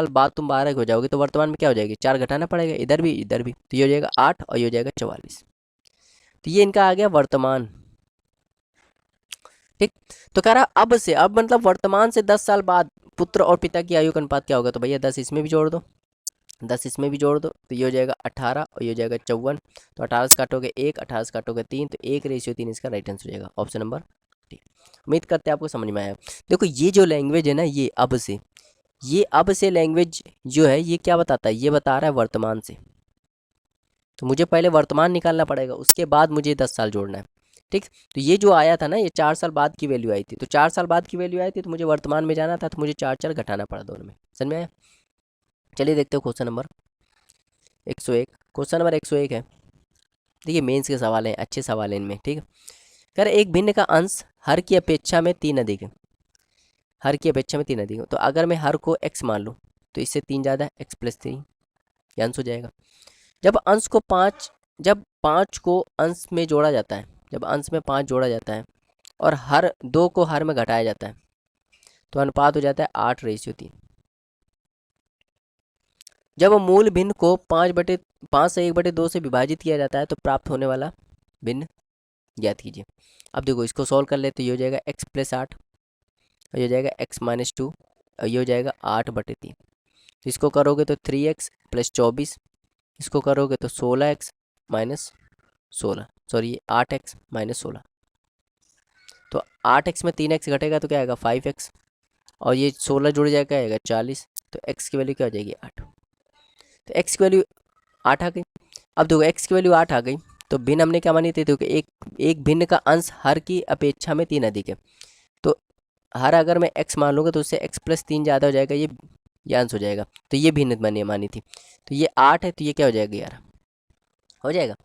बाद तुम 12 हो जाओगे, तो वर्तमान में क्या हो जाएगी, 4 घटाना पड़ेगा, इधर भी इधर भी, तो ये हो जाएगा 8 और ये हो जाएगा 44। तो ये इनका आ गया वर्तमान। ठीक। तो कह रहा अब से, अब मतलब वर्तमान से 10 साल बाद पुत्र और पिता की आयु का अनुपात क्या होगा। तो भैया 10 इसमें भी जोड़ दो, 10 इसमें भी जोड़ दो, तो ये हो जाएगा 18 और ये हो जाएगा 54। तो 18 से काटोगे 1, 18 से काटोगे 3, तो 1:3 इसका राइट आंसर हो जाएगा ऑप्शन नंबर डी। उम्मीद करते हैं आपको समझ में आया। देखो ये जो लैंग्वेज है ना, ये अब से लैंग्वेज जो है, ये क्या बताता है, ये बता रहा है वर्तमान से। तो मुझे पहले वर्तमान निकालना पड़ेगा, उसके बाद मुझे 10 साल जोड़ना है। ठीक। तो ये जो आया था ना, ये 4 साल बाद की वैल्यू आई थी, तो 4 साल बाद की वैल्यू आई थी, तो मुझे वर्तमान में जाना था, तो मुझे 4 घटाना पड़ा दोनों में। समझ में आया। चलिए देखते हो क्वेश्चन नंबर 101। क्वेश्चन नंबर 101 है, देखिए मेंस के सवाल हैं, अच्छे सवाल हैं इनमें। ठीक है। कह रहे एक भिन्न का अंश हर की अपेक्षा में 3 अधिक है, हर की अपेक्षा में 3 अधिक है। तो अगर मैं हर को x मान लूँ, तो इससे 3 ज़्यादा है, x+3, ये अंश हो जाएगा। जब अंश को 5, जब 5 को अंश में जोड़ा जाता है, जब अंश में 5 जोड़ा जाता है और हर 2 को हर में घटाया जाता है, तो अनुपात हो जाता है 8:3। जब मूल भिन्न को 5 से 1/2 से विभाजित किया जाता है, तो प्राप्त होने वाला भिन्न ज्ञात कीजिए। अब देखो इसको सॉल्व कर ले, तो ये हो जाएगा x+8 और ये हो जाएगा x-2 और ये हो जाएगा 8/3। तो इसको करोगे तो 3x + 24, इसको करोगे तो 16x - 16, सॉरी 8x - 16। तो 8x में 3x घटेगा तो क्या आएगा 5x, और ये 16 जुड़ जाएगा क्या आएगा 40। तो x की वैल्यू क्या हो जाएगी 8। तो x की वैल्यू 8 आ गई। अब देखो x की वैल्यू 8 आ गई, तो भिन्न हमने क्या मानी थी, देखो एक भिन्न का अंश हर की अपेक्षा में 3 अधिक है। तो हर अगर मैं x मान लूँगा, तो उससे x+3 ज़्यादा हो जाएगा, ये अंश हो जाएगा। तो ये भिन्न मैंने मानी थी, तो ये 8 है, तो ये क्या हो जाएगा 11 हो जाएगा।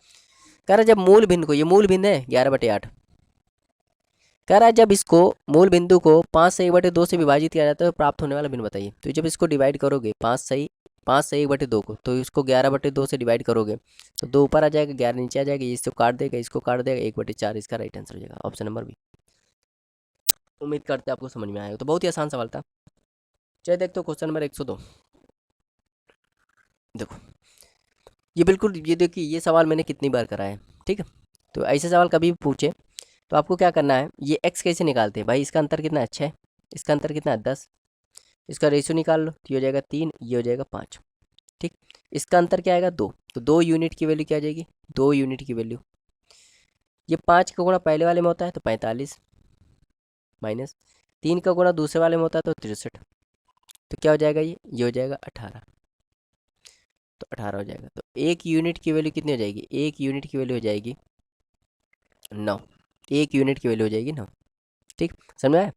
कह रहा जब मूल भिन्न को, ये मूल भिन्न है 11/8, कह रहा है जब इसको मूल बिंदु को 5 से 1/2 से विभाजित किया जाता है, तो प्राप्त होने वाला भिन्न बताइए। तो जब इसको डिवाइड करोगे 5 से 1/2 को, तो इसको 11/2 से डिवाइड करोगे, तो 2 ऊपर आ जाएगा, 11 नीचे आ जाएगा, इसको काट देगा, इसको काट देगा, 1/4 इसका राइट आंसर हो जाएगा ऑप्शन नंबर बी। उम्मीद करते हैं आपको समझ में आएगा। तो बहुत ही आसान सवाल था। चलिए देखते हो क्वेश्चन नंबर 102। देखो ये बिल्कुल, ये देखिए ये सवाल मैंने कितनी बार करा है। ठीक है। तो ऐसे सवाल कभी भी पूछे तो आपको क्या करना है, ये x कैसे निकालते हैं भाई, इसका अंतर कितना है 6, इसका अंतर कितना है 10, इसका रेशियो निकाल लो, तो ये हो जाएगा 3, ये हो जाएगा 5। ठीक। इसका अंतर क्या आएगा 2, तो 2 यूनिट की वैल्यू क्या आ जाएगी, 2 यूनिट की वैल्यू। ये 5 का गुणा पहले वाले में होता है तो 45, माइनस 3 का गुणा दूसरे वाले में होता है तो 63, तो क्या हो जाएगा, ये हो जाएगा 18। तो 18 हो जाएगा। तो 1 यूनिट की वैल्यू कितनी हो जाएगी, 1 यूनिट की वैल्यू हो जाएगी 9, 1 यूनिट की वैल्यू हो जाएगी 9। ठीक। समझ में आया।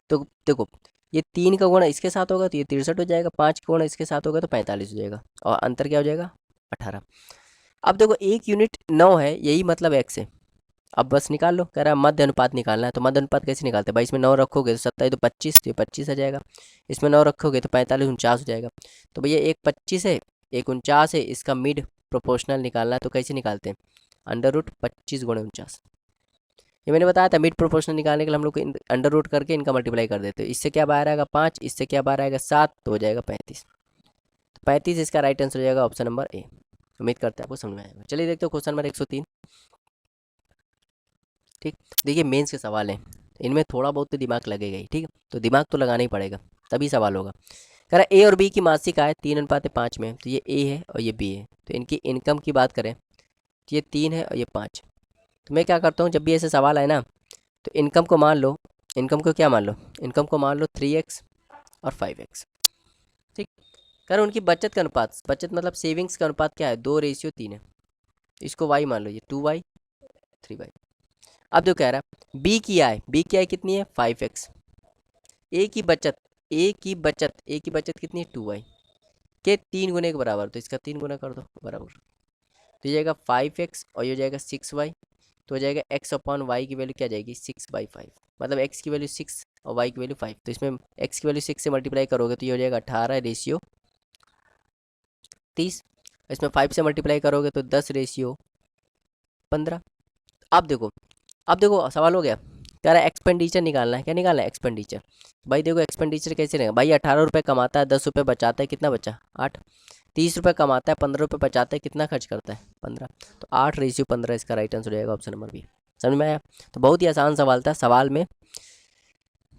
तो देखो ये 3 का गुणा इसके साथ होगा तो ये 63 हो जाएगा, 5 का गुणा इसके साथ होगा तो 45 हो जाएगा, और अंतर क्या हो जाएगा 18। अब देखो 1 यूनिट 9 है, यही मतलब x है। अब बस निकाल लो, कह रहा है मध्य अनुपात निकालना है। तो मध्य अनुपात कैसे निकालते हैं भाई, इसमें 9 रखोगे तो 27, तो 25, तो ये 25 आ जाएगा। इसमें 9 रखोगे तो 45, 49 हो जाएगा। तो भैया एक 25 है, एक 49 है, इसका मिड प्रोपोर्शनल निकालना है। तो कैसे निकालते हैं, √25 × 49। ये मैंने बताया था, मिड प्रोपोर्शनल निकालने के लिए हम लोग अंडर रूट करके इनका मल्टीप्लाई कर देते हैं। इससे क्या बाहर आएगा 5, इससे क्या बाहर आएगा 7, तो हो जाएगा 35। तो 35 इसका राइट आंसर हो जाएगा ऑप्शन नंबर ए। उम्मीद करते हैं आपको समझ में आएगा। चलिए देखते हो क्वेश्चन नंबर 103। ठीक। देखिए मेंस के सवाल हैं, इनमें थोड़ा बहुत तो दिमाग लगेगा ही। ठीक है। तो दिमाग तो लगाना ही पड़ेगा, तभी सवाल होगा। कह रहा ए और बी की मासिक आय 3:5 में, तो ये ए है और ये बी है। तो इनकी इनकम की बात करें तो ये 3 है और ये 5। तो मैं क्या करता हूँ, जब भी ऐसे सवाल आए ना, तो इनकम को मान लो, इनकम को क्या मान लो, इनकम को मान लो 3x और 5x। ठीक। कर उनकी बचत का अनुपात, बचत मतलब सेविंग्स का अनुपात क्या है, 2:3 है। इसको y मान लो, ये 2y 3y। अब जो कह रहा है b की आय, कितनी है 5x। a की बचत, a की बचत कितनी है 2y के 3 गुने के बराबर, तो इसका 3 गुना कर दो बराबर, तो ये जाएगा 5x और ये हो जाएगा 6y। तो हो जाएगा x/y की वैल्यू क्या आ जाएगी 6/5, मतलब x की वैल्यू 6 और y की वैल्यू 5। तो इसमें x की वैल्यू 6 से मल्टीप्लाई करोगे तो ये हो जाएगा 18:30। इसमें 5 से मल्टीप्लाई करोगे तो 10:15। अब देखो अब देखो सवाल हो गया, कह रहा है एक्सपेंडिचर निकालना है। क्या निकालना है? एक्सपेंडिचर। भाई देखो एक्सपेंडिचर कैसे रहेगा भाई, 18 रुपये कमाता है, 10 रुपये बचाता है, कितना बचा? 8। 30 रुपये कमाता है, 15 रुपये बचाता है, कितना खर्च करता है? 15। तो 8:15 इसका राइट आंसर हो जाएगा ऑप्शन नंबर बी। समझ में आया? तो बहुत ही आसान सवाल था, सवाल में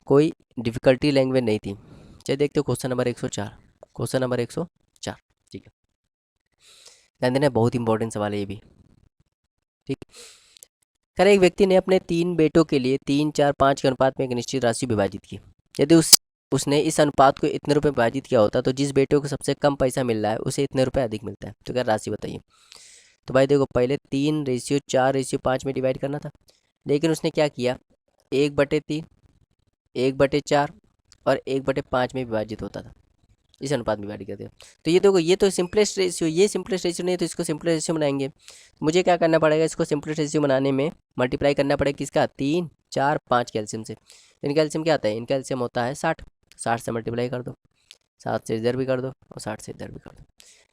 कोई डिफिकल्टी लैंग्वेज नहीं थी। चलिए देखते हो क्वेश्चन नंबर 104। क्वेश्चन नंबर 104, ठीक है, ध्यान देना, बहुत इंपॉर्टेंट सवाल है ये भी। ठीक, कर एक व्यक्ति ने अपने 3 बेटों के लिए 3, 4, 5 के अनुपात में एक निश्चित राशि विभाजित की। यदि उसने इस अनुपात को इतने रुपए विभाजित किया होता तो जिस बेटे को सबसे कम पैसा मिल रहा है उसे इतने रुपए अधिक मिलता है। तो क्या राशि बताइए। तो भाई देखो पहले 3:4:5 में डिवाइड करना था, लेकिन उसने क्या किया, 1/3, 1/4 और 1/5 में विभाजित होता था, इस अनुपात में डिवाइड करते हैं। तो ये देखो, ये तो सिंपलेस्ट रेशियो, ये सिंपलेस्ट रेशियो नहीं है, तो इसको सिंपलेस्ट रेशियो बनाएंगे। मुझे क्या करना पड़ेगा, इसको सिंपलेस्ट रेशियो बनाने में मल्टीप्लाई करना पड़ेगा किसका, 3, 4, 5 कैल्शियम से। इनका एल्शियम क्या आता है, इनका एल्शियम होता है 60। 60 से मल्टीप्लाई कर दो, 7 से इधर भी कर दो और 60 से इधर भी कर दो।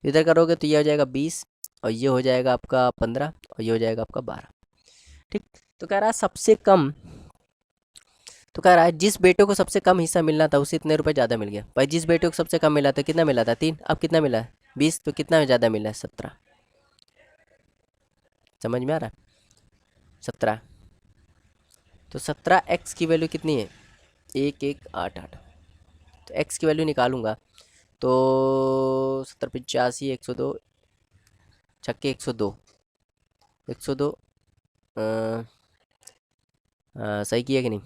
इधर करोगे तो ये हो जाएगा 20 और ये हो जाएगा आपका 15 और ये हो जाएगा आपका 12। ठीक, तो कह रहा है सबसे कम, तो कह रहा है जिस बेटे को सबसे कम हिस्सा मिलना था उसे इतने रुपए ज़्यादा मिल गया। भाई जिस बेटे को सबसे कम मिला था, कितना मिला था, 3, अब कितना मिला है, 20, तो कितना ज़्यादा मिला है, 17। समझ में आ रहा है, 17। तो 17x की वैल्यू कितनी है, 1188। तो x की वैल्यू निकालूंगा तो 70, 85, 102, छक्के 102, 102, सही किया कि नहीं?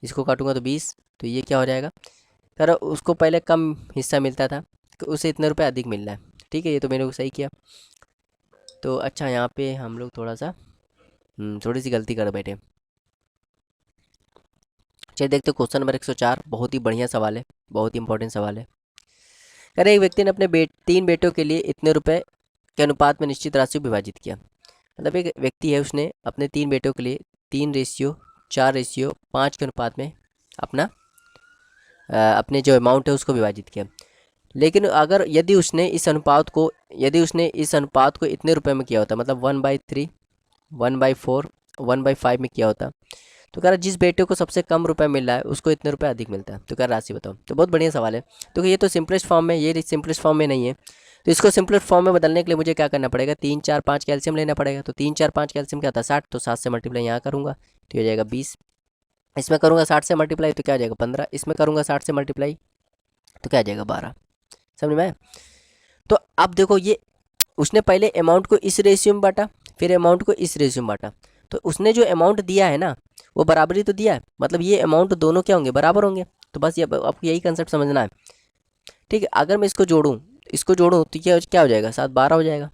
इसको काटूंगा तो 20, तो ये क्या हो जाएगा, सर उसको पहले कम हिस्सा मिलता था तो उसे इतने रुपए अधिक मिल रहा है। ठीक है, ये तो मैंने को सही किया। तो अच्छा यहाँ पे हम लोग थोड़ा सा थोड़ी सी गलती कर बैठे। चलिए देखते क्वेश्चन नंबर 104, बहुत ही बढ़िया सवाल है, बहुत ही इंपॉर्टेंट सवाल है। कह रहे एक व्यक्ति ने अपने 3 बेटों के लिए इतने रुपए के अनुपात में निश्चित राशि को विभाजित किया। मतलब एक व्यक्ति है, उसने अपने 3 बेटों के लिए 3:4:5 के अनुपात में अपना अपने जो अमाउंट है उसको विभाजित किया। लेकिन अगर यदि उसने इस अनुपात को इतने रुपए में किया होता, मतलब 1/3, 1/4, 1/5 में किया होता, तो कह रहा जिस बेटे को सबसे कम रुपए मिल रहा है उसको इतने रुपए अधिक मिलता है। तो कह राशि बताओ। तो बहुत बढ़िया सवाल है। तो ये तो सिंपलेस्ट फॉर्म में, ये सिंपलेस्ट फॉर्म में नहीं है, तो इसको सिंपलेस्ट फॉर्म में बदलने के लिए मुझे क्या करना पड़ेगा, 3, 4, 5 कैल्शियम लेना पड़ेगा। तो 3, 4, 5 कैल्शियम क्या था, 60, तो 7 से मल्टीप्लाई यहाँ करूँगा तो ये हो जाएगा 20। इसमें करूँगा 60 से मल्टीप्लाई तो क्या आ जाएगा 15। इसमें करूँगा 60 से मल्टीप्लाई तो क्या आ जाएगा 12। समझ में आया? तो अब देखो, ये उसने पहले अमाउंट को इस रेशियो में बांटा, फिर अमाउंट को इस रेशियो में बांटा। तो उसने जो अमाउंट दिया है ना वो बराबरी तो दिया है, मतलब ये अमाउंट दोनों क्या होंगे, बराबर होंगे। तो बस ये आपको यही कंसेप्ट समझना है। ठीक है, अगर मैं इसको जोड़ूँ तो क्या क्या हो जाएगा, 7, 12 हो जाएगा।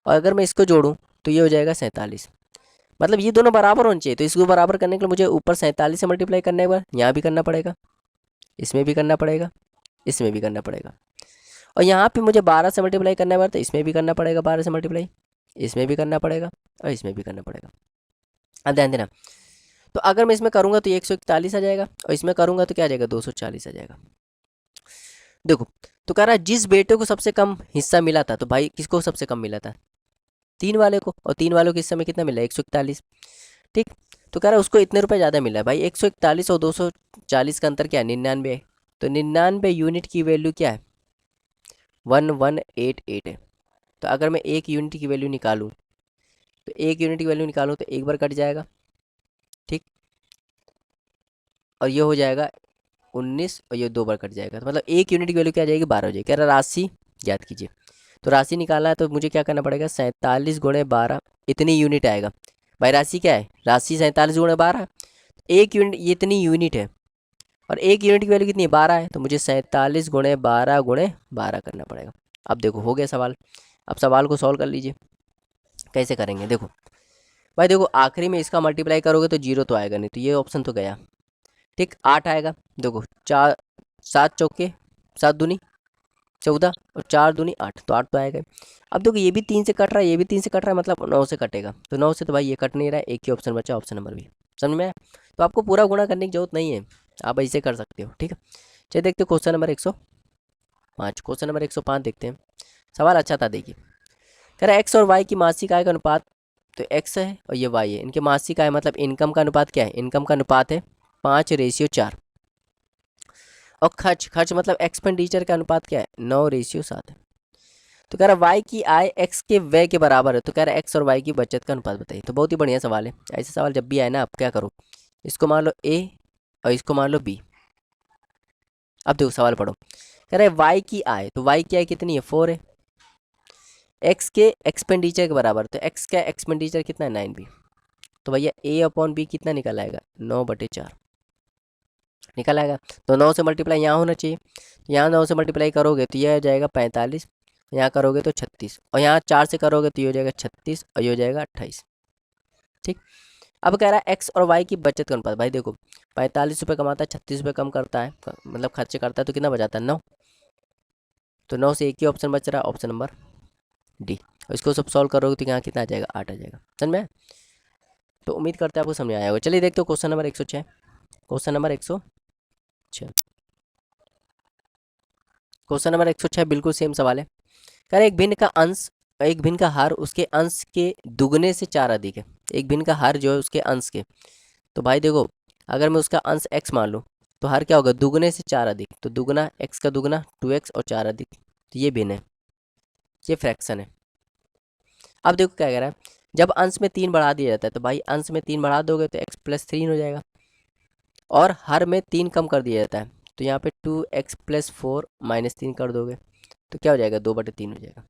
और अगर मैं इसको जोड़ूँ तो ये हो जाएगा 47। मतलब ये दोनों बराबर होने चाहिए। तो इसको बराबर करने के लिए मुझे ऊपर 47 से मल्टीप्लाई करने के बाद यहाँ भी करना पड़ेगा, इसमें भी करना पड़ेगा, इसमें भी करना पड़ेगा। और यहाँ पे मुझे 12 से मल्टीप्लाई करना है तो इसमें भी करना पड़ेगा 12 से मल्टीप्लाई, इसमें भी करना पड़ेगा और इसमें भी करना पड़ेगा। अब ध्यान देना, तो अगर मैं इसमें करूँगा तो 141 आ जाएगा और इसमें करूँगा तो क्या आ जाएगा, 240 आ जाएगा। देखो, तो कह रहा है जिस बेटे को सबसे कम हिस्सा मिला था, तो भाई किसको सबसे कम मिला था, 3 वाले को, और 3 वालों के हिस्से में कितना मिला, 141। ठीक, तो कह रहा है उसको इतने रुपए ज़्यादा मिला है। भाई 141 और 240 का अंतर क्या है, 99 है। तो 99 यूनिट की वैल्यू क्या है, 1188 है। तो अगर मैं 1 यूनिट की वैल्यू निकालूं तो 1 यूनिट की वैल्यू निकालूं तो एक बार कट जाएगा। ठीक, और ये हो जाएगा 19 और ये 2 बार कट जाएगा। तो मतलब 1 यूनिट की वैल्यू क्या आ जाएगी, 12 हो जाएगी। कह रहा राशि याद कीजिए। तो राशि निकालना है तो मुझे क्या करना पड़ेगा, 47 × 12 इतनी यूनिट आएगा। भाई राशि क्या है, राशि 47 × 12, 1 यूनिट ये इतनी यूनिट है और 1 यूनिट की वैल्यू कितनी है, 12 है। तो मुझे 47 × 12 × 12 करना पड़ेगा। अब देखो हो गया सवाल। अब सवाल को सॉल्व कर लीजिए। कैसे करेंगे, देखो भाई, देखो आखिरी में इसका मल्टीप्लाई करोगे तो 0 तो आएगा नहीं, तो ये ऑप्शन तो गया। ठीक, 8 आएगा। देखो 4, 7 चौके 7 दूनी 14 और 4 दूनी 8, तो 8 तो आएगा। अब देखो ये भी 3 से कट रहा है, ये भी 3 से कट रहा है, मतलब 9 से कटेगा। तो 9 से तो भाई ये कट नहीं रहा है, एक ही ऑप्शन बचा, ऑप्शन नंबर बी। समझ में आया? तो आपको पूरा गुणा करने की जरूरत नहीं है, आप ऐसे कर सकते हो। ठीक है, चलिए देखते हो क्वेश्चन नंबर 105। क्वेश्चन नंबर 105 देखते हैं। सवाल अच्छा था, देखिए। कह रहा है एक्स और वाई की मासिक आय का अनुपात तो x है और ये y है, इनके मासिक आय मतलब इनकम का अनुपात क्या है, इनकम का अनुपात है 5:4। और खर्च, खर्च मतलब एक्सपेंडिचर का अनुपात क्या है, 9:7 है। तो कह रहा वाई की आय एक्स के व्यय के बराबर है, तो कह रहा एक्स और वाई की बचत का अनुपात बताइए। तो बहुत ही बढ़िया सवाल है। ऐसे सवाल जब भी आए ना, आप क्या करो, इसको मान लो ए और इसको मान लो बी। अब देखो सवाल पढ़ो, कह रहे वाई की आय, तो वाई की आय कितनी है, 4 है। एक्स के एक्सपेंडिचर के बराबर, तो एक्स का एक्सपेंडिचर कितना है, 9 बी। तो भैया ए अपॉन बी कितना निकल आएगा, 9/4 निकल आएगा। तो 9 से मल्टीप्लाई यहाँ होना चाहिए, तो यहाँ 9 से मल्टीप्लाई करोगे तो ये आ जाएगा 45, यहाँ करोगे तो 36, और यहाँ 4 से करोगे तो ये हो जाएगा 36 और ये हो जाएगा 28। ठीक। अब कह रहा है एक्स और वाई की बचत का अनुपात। भाई देखो 45 रुपये कमाता है, 36 रुपये कम करता है, मतलब खर्चे करता है, तो कितना बचाता है, 9। तो 9 से एक ही ऑप्शन बच रहा है, ऑप्शन नंबर डी। और इसको सब सॉल्व करोगे तो यहाँ कितना आ जाएगा, 8 आ जाएगा। समझ में? तो उम्मीद करते हैं आपको समझ आया होगा। चलिए देखते हो question number 106। Question number 106, question number 106 बिल्कुल सेम सवाल है। कह रहे एक भिन्न का अंश, एक भिन्न का हर उसके अंश के दुगने से 4 अधिक है। एक भिन्न का हर जो है उसके अंश के, तो भाई देखो अगर मैं उसका अंश x मान लूँ तो हर क्या होगा, दुगने से 4 अधिक, तो दुगना x का दुगना 2x और 4 अधिक, तो ये भिन्न है, ये फ्रैक्शन है। अब देखो क्या कह रहा है, जब अंश में 3 बढ़ा दिया जाता है, तो भाई अंश में 3 बढ़ा दोगे तो x+3 हो जाएगा, और हर में 3 कम कर दिया जाता है, तो यहाँ पे 2x+4 -3 कर दोगे तो क्या हो जाएगा, 2/3 हो जाएगा।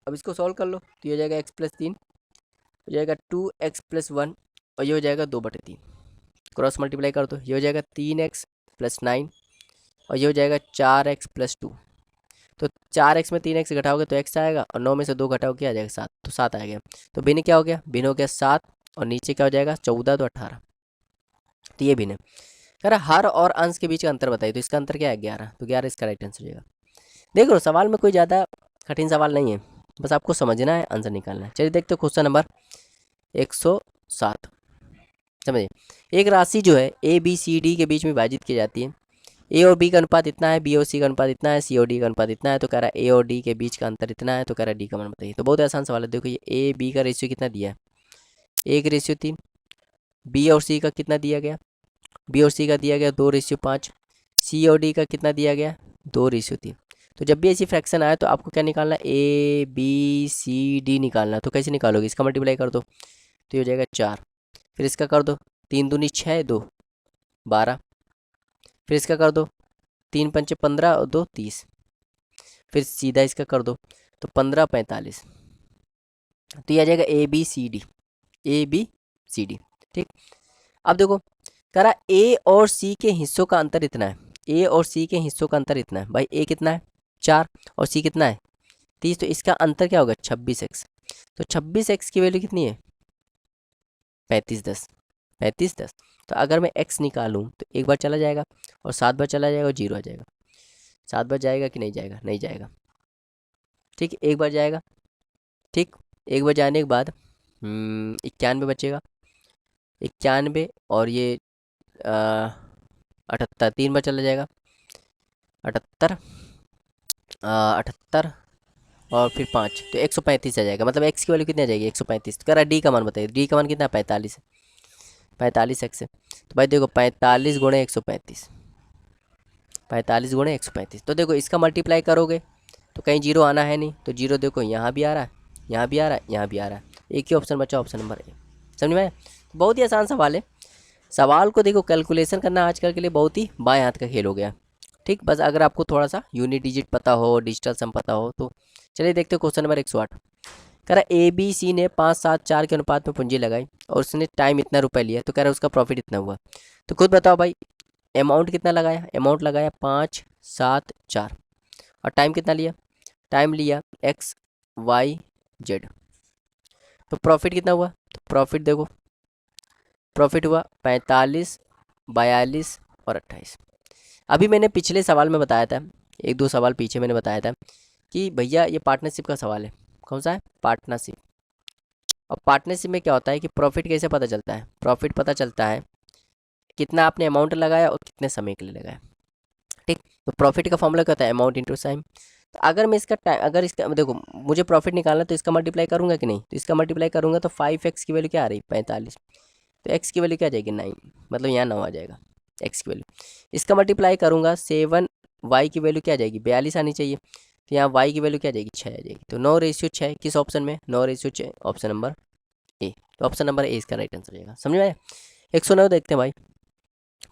अब इसको सॉल्व कर लो, तो ये हो जाएगा x+3 हो जाएगा 2x+1 और ये हो जाएगा 2/3। क्रॉस मल्टीप्लाई कर दो, ये हो जाएगा 3x+9 और ये हो जाएगा 4x+2। तो 4x में 3x घटाओगे तो x आएगा, और 9 में से 2 घटाओगे क्या आ जाएगा, 7, तो 7 आ गया। तो भिन्न क्या हो गया, भिन्न हो गया 7, और नीचे क्या हो जाएगा 14, तो 18, तो ये भिन्न है। कह रहा हर और अंश के बीच का अंतर बताइए, तो इसका अंतर क्या है, 11, तो 11 इसका राइट आंसर हो जाएगा। देख लो सवाल में कोई ज़्यादा कठिन सवाल नहीं है, बस आपको समझना है, आंसर निकालना है। चलिए देखते हो क्वेश्चन नंबर 107। समझिए, एक राशि जो है ए बी सी डी के बीच में विभाजित की जाती है। ए और बी का अनुपात इतना है, बी और सी का अनुपात इतना है, सी और डी का अनुपात इतना है, तो कह रहा है ए और डी के बीच का अंतर इतना है, तो कह रहा है डी का मान बताइए। तो बहुत आसान सवाल है। देखो ये ए बी का रेशियो कितना दिया है, 1:3। बी और सी का कितना दिया गया, बी और सी का दिया गया 2:5। सी और डी का कितना दिया गया, 2:3। तो जब भी ऐसी फ्रैक्शन आए तो आपको क्या निकालना है, ए बी सी डी निकालना है। तो कैसे निकालोगे, इसका मल्टीप्लाई कर दो तो ये हो जाएगा 4, फिर इसका कर दो 3 दूनी 6, 2 12, फिर इसका कर दो 3 पंचे 15 और 2 30, फिर सीधा इसका कर दो तो 15 45, तो ये आ जाएगा A B C D, A B C D. ठीक। अब देखो कह रहा ए और सी के हिस्सों का अंतर इतना है, ए और सी के हिस्सों का अंतर इतना है। भाई ए कितना है 4 और सी कितना है 30, तो इसका अंतर क्या होगा 26x। तो 26x की वैल्यू कितनी है 3510, 3510। तो अगर मैं x निकालूं तो एक बार चला जाएगा और 7 बार चला जाएगा और 0 आ जाएगा। 7 बार जाएगा कि नहीं जाएगा, नहीं जाएगा। ठीक, एक बार जाएगा। ठीक, एक बार जाने के बाद 91 बचेगा, 91 और ये 78, 3 बार चला जाएगा 78, 78 और फिर 5, तो 135 आ जाएगा। मतलब x की वैल्यू कितनी आ जाएगी 135। तो कह रहा है डी का मान बताइए, डी का मान कितना है 45 है, 45x है। तो भाई देखो 45 गुणे 135, 45 गुणे 135। तो देखो इसका मल्टीप्लाई करोगे तो कहीं जीरो आना है नहीं, तो जीरो देखो यहाँ भी आ रहा है, यहाँ भी आ रहा है, यहाँ भी आ रहा है, एक ही ऑप्शन बचा, ऑप्शन नंबर ए। समझ में? बहुत ही आसान सवाल है। सवाल को देखो कैलकुलेशन करना आजकल के लिए बहुत ही बाएं हाथ का खेल हो गया। ठीक, बस अगर आपको थोड़ा सा यूनिट डिजिट पता हो, डिजिटल सम पता हो तो। चलिए देखते हो क्वेश्चन नंबर 108। कह रहा है ए बी सी ने 5 7 4 के अनुपात में पूंजी लगाई और उसने टाइम इतना रुपए लिया, तो कह रहा है उसका प्रॉफिट इतना हुआ। तो खुद बताओ भाई, अमाउंट कितना लगाया, अमाउंट लगाया 5 7 4, और टाइम कितना लिया, टाइम लिया x y z। तो प्रॉफिट कितना हुआ, तो प्रॉफिट देखो, प्रॉफिट हुआ 45 42 और 28। अभी मैंने पिछले सवाल में बताया था, एक दो सवाल पीछे मैंने बताया था कि भैया ये पार्टनरशिप का सवाल है। कौन सा है, पार्टनरशिप। और पार्टनरशिप में क्या होता है कि प्रॉफिट कैसे पता चलता है, प्रॉफिट पता चलता है कितना आपने अमाउंट लगाया और कितने समय के लिए लगाया। ठीक, तो प्रॉफिट का फॉर्मूला क्या होता है, अमाउंट इंटू टाइम। अगर मैं इसका टाइम, अगर इसका देखो मुझे प्रॉफिट निकालना है तो इसका मल्टीप्लाई करूंगा कि नहीं, तो इसका मल्टीप्लाई करूंगा तो 5x की वैल्यू क्या आ रही 45, तो x की वैल्यू क्या आ जाएगी 9, मतलब यहाँ 9 आ जाएगा x की वैल्यू। इसका मल्टीप्लाई करूंगा 7, y की वैल्यू क्या आ जाएगी 42 आनी चाहिए, तो यहाँ y की वैल्यू क्या आ जाएगी 6 आ जाएगी। तो 9:6 किस ऑप्शन में, 9:6 ऑप्शन नंबर ए। तो ऑप्शन नंबर ए इसका राइट आंसर हो जाएगा। समझ में आया। 109 देखते हैं भाई,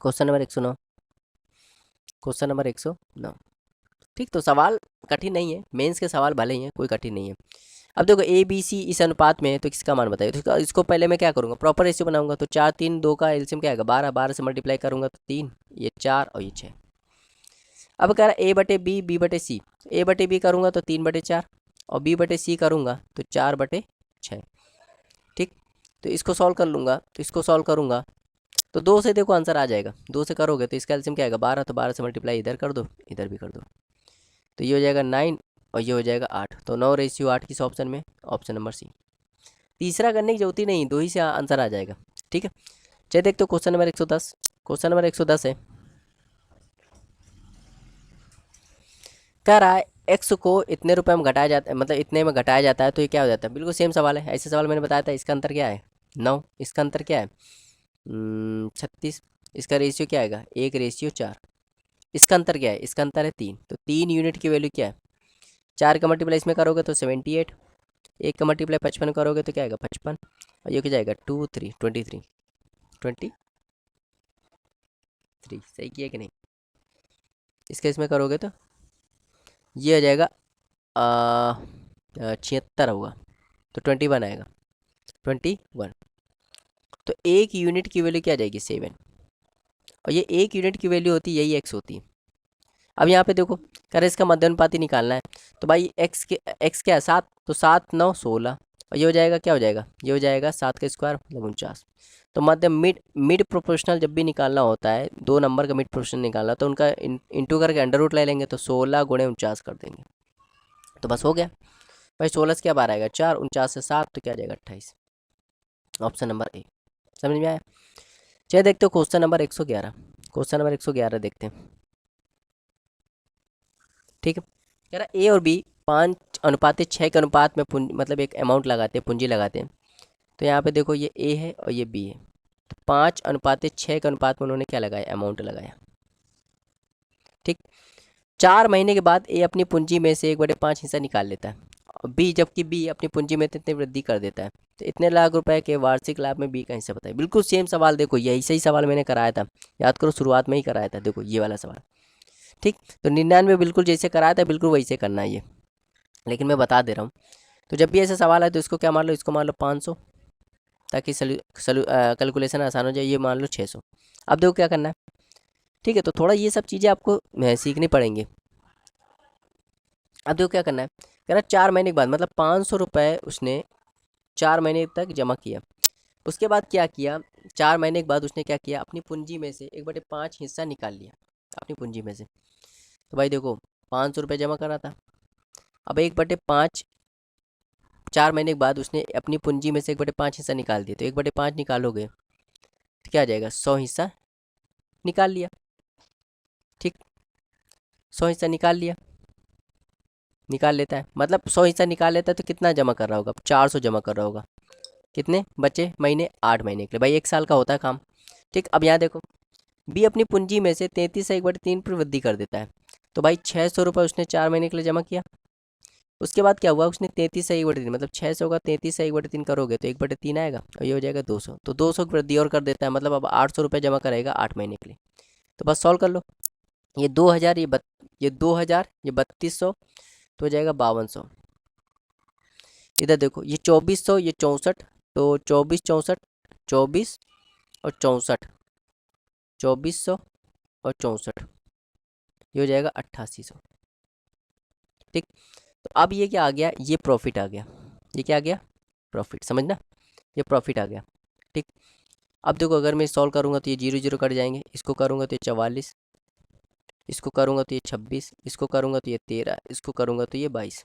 क्वेश्चन नंबर 109, क्वेश्चन नंबर 109। ठीक, तो सवाल कठिन नहीं है, मेंस के सवाल भले ही हैं, कोई कठिन नहीं है। अब देखो ए बी सी इस अनुपात में है तो किसका मान बताइए, तो इसको पहले मैं क्या करूँगा प्रॉपर रेशियो बनाऊंगा, तो 4 3 2 का एलसीएम क्या आएगा 12, 12 से मल्टीप्लाई करूंगा तो 3, ये 4 और ये 6। अब कह रहा है ए बटे बी, बी बटे सी, ए बटे बी करूँगा तो 3/4 और बी बटे सी करूँगा तो 4/6। ठीक, तो इसको सॉल्व कर लूँगा, तो इसको सॉल्व करूँगा तो 2 से देखो आंसर आ जाएगा, 2 से करोगे तो इसका एलसीएम क्या आएगा 12, तो 12 से मल्टीप्लाई इधर कर दो इधर भी कर दो, तो ये हो जाएगा 9 और ये हो जाएगा 8, तो 9:8 किस ऑप्शन में, ऑप्शन नंबर सी। तीसरा करने की जरूरत ही नहीं, 2 ही से आंसर आ जाएगा। ठीक है, चलिए देखते हो क्वेश्चन नंबर 110। क्वेश्चन नंबर 110 है, कह रहा है एक्स को इतने रुपए में घटाया जाता है, मतलब इतने में घटाया जाता है तो ये क्या हो जाता है, बिल्कुल सेम सवाल है, ऐसे सवाल मैंने बताया था। इसका अंतर क्या है 9, इसका अंतर क्या है 36, इसका रेशियो क्या आएगा 1:4, इसका अंतर क्या है, इसका अंतर है 3, तो 3 यूनिट की वैल्यू क्या है, 4 का मल्टीप्लाई इसमें करोगे तो 78, 1 का मल्टीप्लाई 55 करोगे तो क्या आएगा 55, और ये क्या जाएगा 2 3 23, 23 सही किया कि नहीं। इसका इसमें करोगे तो ये आ जाएगा 76 होगा, तो 21 आएगा 21। तो एक यूनिट की वैल्यू क्या आ जाएगी 7, और ये एक यूनिट की वैल्यू होती है यही एक्स होती है। अब यहाँ पे देखो कह रहे इसका मध्यानुपाती निकालना है, तो भाई एक्स क्या है 7, तो 7 9 16, और ये हो जाएगा क्या हो जाएगा, ये हो जाएगा 7 का स्क्वायर मतलब 49। तो मध्य मिड मिड प्रोपोर्शनल जब भी निकालना होता है, दो नंबर का मिड प्रोपोर्शनल निकालना तो उनका इंटू करके अंडर रूट ले लेंगे, तो 16 गुणे 49 कर देंगे, तो बस हो गया भाई। 16 से क्या बार आएगा 4, 49 से 7 तो क्या आ जाएगा 28, ऑप्शन नंबर ए। समझ में आया। चलिए देखते हो क्वेश्चन नंबर 111, क्वेश्चन नंबर 111 देखते हैं। ठीक है, कह रहा ए और बी 5:6 के अनुपात में मतलब एक अमाउंट लगाते हैं, पूंजी लगाते हैं। तो यहाँ पे देखो ये ए है और ये बी है, तो 5:6 के अनुपात में उन्होंने क्या लगाया अमाउंट लगाया। ठीक, 4 महीने के बाद ए अपनी पूंजी में से 1/5 हिस्सा निकाल लेता है, और बी जबकि बी अपनी पूंजी में इतनी वृद्धि कर देता है, तो इतने लाख रुपए के वार्षिक लाभ में बी का हिस्सा बताइए। बिल्कुल सेम सवाल, देखो यही सही सवाल मैंने कराया था, याद करो शुरुआत में ही कराया था, देखो ये वाला सवाल। ठीक, तो 99 बिल्कुल जैसे कराया था बिल्कुल वैसे करना है ये, लेकिन मैं बता दे रहा हूँ। तो जब भी ऐसा सवाल है तो इसको क्या मान लो, इसको मान लो 500, ताकि कैलकुलेशन आसान हो जाए। ये मान लो 600। अब देखो क्या करना है। ठीक है, तो थोड़ा ये सब चीज़ें आपको सीखनी पड़ेंगी। अब देखो क्या करना है, कह रहा 4 महीने के बाद, मतलब 500 रुपये उसने 4 महीने तक जमा किया। उसके बाद क्या किया, 4 महीने के बाद उसने क्या किया, अपनी पूंजी में से 1/5 हिस्सा निकाल लिया अपनी पूंजी में से। तो भाई देखो 500 रुपये जमा करा था, अब 1/5 4 महीने के बाद उसने अपनी पूंजी में से 1/5 हिस्सा निकाल दिया, तो 1/5 निकालोगे तो क्या आ जाएगा 100 हिस्सा निकाल लिया। ठीक, 100 हिस्सा निकाल लिया, निकाल लेता है, मतलब 100 हिस्सा निकाल लेता है तो कितना जमा कर रहा होगा, 400 जमा कर रहा होगा। कितने बचे महीने, 8 महीने के लिए, भाई 1 साल का होता है काम। ठीक, अब यहाँ देखो बी अपनी पूंजी में से 33 से 1/3 पर वृद्धि कर देता है, तो भाई 600 रुपये उसने 4 महीने के लिए जमा किया। उसके बाद क्या हुआ, उसने 33 से 1/3, मतलब 600 का 33 से 1/3 करोगे तो 1/3 आएगा, और ये हो जाएगा 200, तो 200 की वृद्धि और कर देता है, मतलब अब 800 रुपये जमा करेगा 8 महीने के लिए। तो बस सॉल्व कर लो, ये 2000, ये 2000, ये 3200, तो हो जाएगा 5200। इधर देखो ये 2400, ये 64, तो 24 64, 24 और 64, 2400 और 64, ये हो जाएगा 8800। ठीक, तो अब ये क्या आ गया, ये प्रॉफिट आ गया, ये क्या आ गया प्रॉफिट, समझना ये प्रॉफिट आ गया। ठीक, अब देखो अगर मैं सॉल्व करूँगा तो ये 0 0 कट जाएंगे, इसको करूँगा तो ये 44, इसको करूँगा तो ये 26, इसको करूँगा तो ये 13, इसको करूँगा तो ये 22,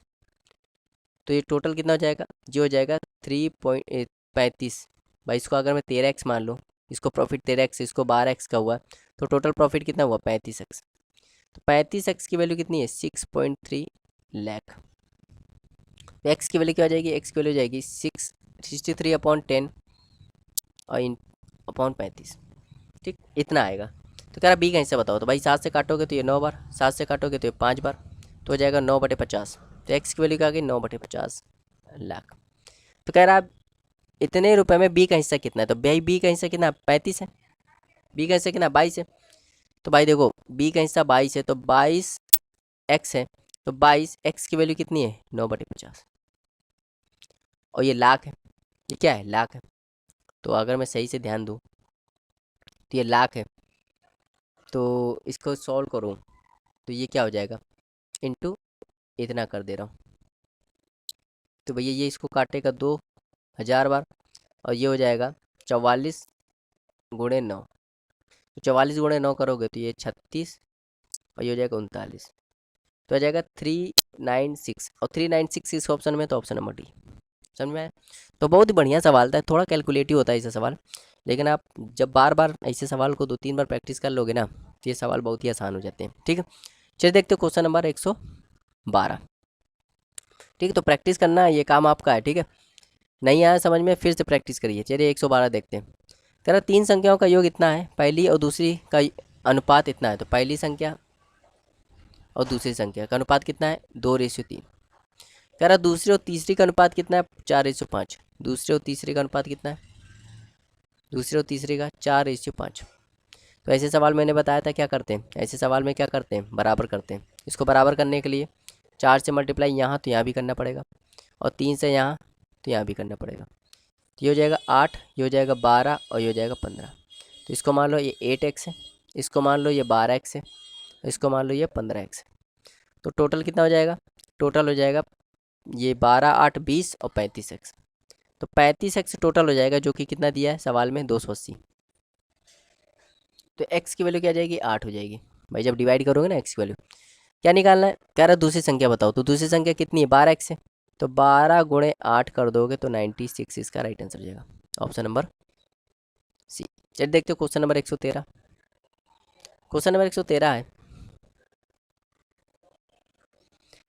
तो ये टोटल कितना हो जाएगा, जो हो जाएगा 3.35। भाई इसको अगर मैं 13x मान लूँ, इसको प्रॉफिट 13x, इसको 12x का हुआ, तो टोटल प्रॉफिट कितना हुआ 35x। तो 35x की वैल्यू कितनी है 6.3 लाख। तो एक्स की वैल्यू क्या हो जाएगी, एक्स की वैल्यू हो जाएगी 63/10 और इन अपॉन 35। ठीक, इतना आएगा। तो कह रहा बी का हिस्सा बताओ, तो भाई 7 से काटोगे तो ये 9 बार, 7 से काटोगे तो ये 5 बार, तो हो जाएगा 9/50। तो एक्स की वैल्यू क्या आ गई, 9/50 लाख। तो कह रहा है इतने रुपए में बी का हिस्सा कितना है, तो भाई बी का हिस्सा कितना 35 है, बी का हिस्सा कितना 22 है। तो भाई देखो बी का हिस्सा 22 है, तो 22 एक्स है, तो 22 एक्स की वैल्यू कितनी है 9/50, और ये लाख है, ये क्या है लाख है। तो अगर मैं सही से ध्यान दूँ तो ये लाख है, तो इसको सॉल्व करूँ तो ये क्या हो जाएगा, इनटू इतना कर दे रहा हूँ। तो भैया ये इसको काटेगा 2000 बार, और ये हो जाएगा 44 × 9। तो 44 × 9 करोगे तो ये 36, और ये हो जाएगा 39, तो हो जाएगा 396, और 396 इस ऑप्शन में, तो ऑप्शन नंबर डी। समझ में आया। तो बहुत ही बढ़िया सवाल था, थोड़ा कैलकुलेटिव होता है ऐसा सवाल, लेकिन आप जब बार बार ऐसे सवाल को 2-3 बार प्रैक्टिस कर लोगे ना तो ये सवाल बहुत ही आसान हो जाते हैं। ठीक है, चलिए देखते हो क्वेश्चन नंबर 112। ठीक है, तो प्रैक्टिस करना ये काम आपका है। ठीक है, नहीं आया समझ में फिर से प्रैक्टिस करिए। चलिए 112 देखते हैं। कह रहा 3 संख्याओं का योग इतना है, पहली और दूसरी का अनुपात इतना है, तो पहली संख्या और दूसरी संख्या का अनुपात कितना है 2:3। कह रहा दूसरी और तीसरी का अनुपात कितना है 4:5। दूसरे और तीसरे का अनुपात कितना है, दूसरे और तीसरे का 4:5। तो ऐसे सवाल मैंने बताया था क्या करते हैं, ऐसे सवाल में क्या करते हैं बराबर करते हैं। इसको बराबर करने के लिए 4 से मल्टीप्लाई यहाँ तो यहाँ भी करना पड़ेगा, और 3 से यहाँ तो यहाँ भी करना पड़ेगा। तो ये हो जाएगा 8, ये हो जाएगा 12, और ये हो जाएगा 15। तो इसको मान लो ये 8x है, इसको मान लो ये 12x है, इसको मान लो ये 15x है। तो टोटल कितना हो जाएगा, टोटल हो जाएगा ये 12, 8, 20 और 35x। तो 35x टोटल हो जाएगा, जो कि कितना दिया है सवाल में 280। तो x की वैल्यू क्या आ जाएगी 8 हो जाएगी। भाई जब डिवाइड करोगे ना x की वैल्यू क्या निकालना है, कह रहा दूसरी संख्या बताओ, तो दूसरी संख्या कितनी है 12x है, तो 12 × 8 कर दोगे तो 96 इसका राइट आंसर हो जाएगा, ऑप्शन नंबर सी। चलिए देखते हो क्वेश्चन नंबर 113। क्वेश्चन नंबर 113 है,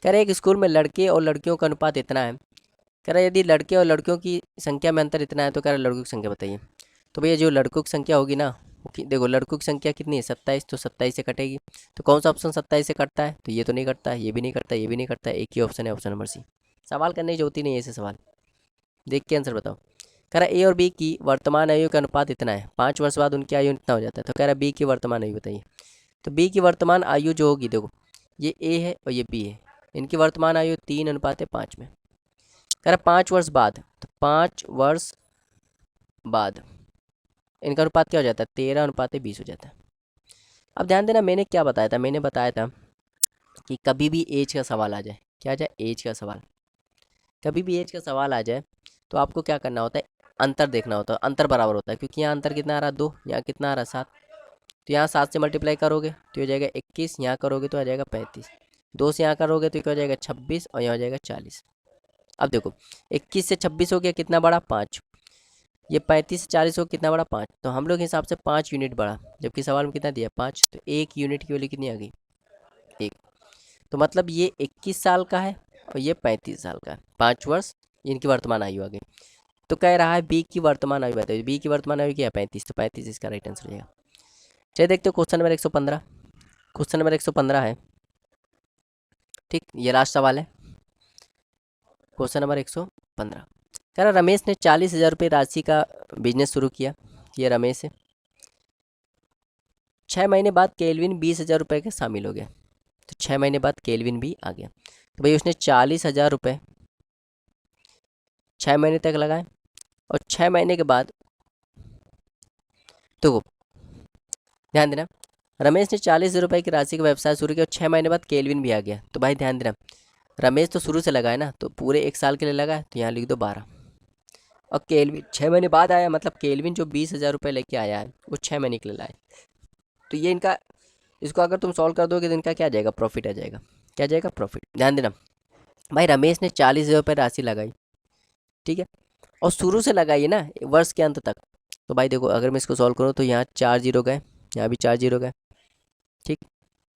कह रहे एक स्कूल में लड़के और लड़कियों का अनुपात इतना है। कह रहा यदि लड़के और लड़कियों की संख्या में अंतर इतना है, तो कह रहा लड़कों की संख्या बताइए। तो भैया जो लड़कों की संख्या होगी ना देखो लड़कों की संख्या कितनी है 27, तो 27 से कटेगी। तो कौन सा ऑप्शन 27 से कटता है, तो ये तो नहीं कटता है, ये भी नहीं कटता, ये भी नहीं कटता, एक ही ऑप्शन है, ऑप्शन नंबर सी। सवाल करने की जरूरत ही नहीं है ऐसे सवाल, देख के आंसर बताओ। कह रहा ए और बी की वर्तमान आयु का अनुपात इतना है, 5 वर्ष बाद उनकी आयु इतना हो जाता है। तो कह रहा बी की वर्तमान आयु बताइए। तो बी की वर्तमान आयु जो होगी देखो ये ए है और ये बी है, इनकी वर्तमान आयु 3:5 में। कह रहा 5 वर्ष बाद, तो 5 वर्ष बाद इनका अनुपात क्या हो जाता है 13:20 हो जाता है। अब ध्यान देना मैंने क्या बताया था, मैंने बताया था कि कभी भी एज का सवाल आ जाए, क्या आ जाए एज का सवाल, कभी भी एज का सवाल आ जाए तो आपको क्या करना होता है अंतर देखना होता है, अंतर बराबर होता है, क्योंकि यहाँ अंतर कितना आ रहा है 2, यहाँ कितना आ रहा है 7। तो यहाँ 7 से मल्टीप्लाई करोगे तो हो जाएगा 21, यहाँ करोगे तो आ जाएगा 35, 2 से यहाँ करोगे तो क्या हो जाएगा 26, और यहाँ हो जाएगा 40। अब देखो 21 से 26 हो गया कितना बड़ा 5, ये 35 से 40 हो कितना बड़ा 5, तो हम लोग के हिसाब से 5 यूनिट बढ़ा, जबकि सवाल में कितना दिया 5, तो 1 यूनिट की वैल्यू कितनी आ गई 1। तो मतलब ये 21 साल का है और ये 35 साल का है, 5 वर्ष इनकी वर्तमान आयु आ गई। तो कह रहा है बी की वर्तमान आयु बताइए, बी की वर्तमान आयु क्या है 35, तो 35 इसका राइट आंसर हो जाएगा। चलिए देखते हो क्वेश्चन नंबर 115। क्वेश्चन नंबर 115 है, ठीक ये लास्ट सवाल है। क्वेश्चन नंबर 115 कह रहा रमेश ने 40,000 रुपये राशि का बिजनेस शुरू किया, ये रमेश है। 6 महीने बाद केल्विन 20,000 रुपये के शामिल हो गया, तो 6 महीने बाद केल्विन भी आ गया। तो भाई उसने 40,000 रुपये 6 महीने तक लगाए, और 6 महीने के बाद तो ध्यान देना रमेश ने 40,000 रुपये की राशि का व्यवसाय शुरू किया और 6 महीने बाद केल्विन भी आ गया। तो भाई ध्यान देना रमेश तो शुरू से लगाए ना, तो पूरे 1 साल के लिए लगाए, तो यहाँ लिख दो 12, और केल्विन 6 महीने बाद आया, मतलब केल्विन जो 20,000 रुपये लेके आया है वो 6 महीने के लिए लाए। तो ये इनका इसको अगर तुम सॉल्व कर दोगे तो इनका क्या आ जाएगा प्रॉफिट आ जाएगा, क्या आ जाएगा प्रॉफिट। ध्यान देना भाई रमेश ने 40,000 रुपये राशि लगाई, ठीक है, और शुरू से लगाई है ना वर्ष के अंत तक। तो भाई देखो अगर मैं इसको सॉल्व करूँ तो यहाँ 4 जीरो गए, यहाँ भी 4 जीरो गए, ठीक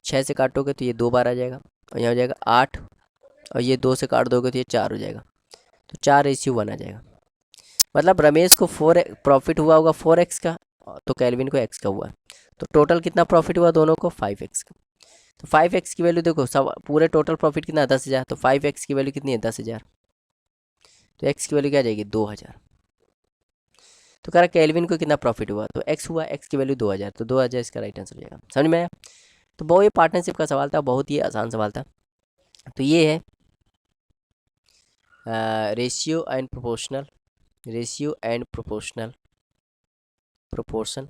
6 से काटोगे तो ये 2 बार आ जाएगा, और यहाँ हो जाएगा 8 और ये 2 से काट दोगे तो ये 4 हो जाएगा, तो 4:1 आ जाएगा। मतलब रमेश को 4 प्रॉफिट हुआ होगा 4x का, तो कैलविन को x का हुआ है। तो टोटल कितना प्रॉफिट हुआ दोनों को 5x का। तो 5x की वैल्यू देखो, सब पूरे टोटल प्रॉफिट कितना है 10,000, तो 5x की वैल्यू कितनी है 10,000, तो x की वैल्यू क्या आ जाएगी 2,000। तो कह रहा कैलविन को कितना प्रॉफिट हुआ, तो x हुआ, x की वैल्यू 2,000, तो 2,000 इसका राइट आंसर हो जाएगा। समझ में आया। तो बहुत ये पार्टनरशिप का सवाल था, बहुत ही आसान सवाल था। तो ये है ratio and proportional, ratio and proportional proportion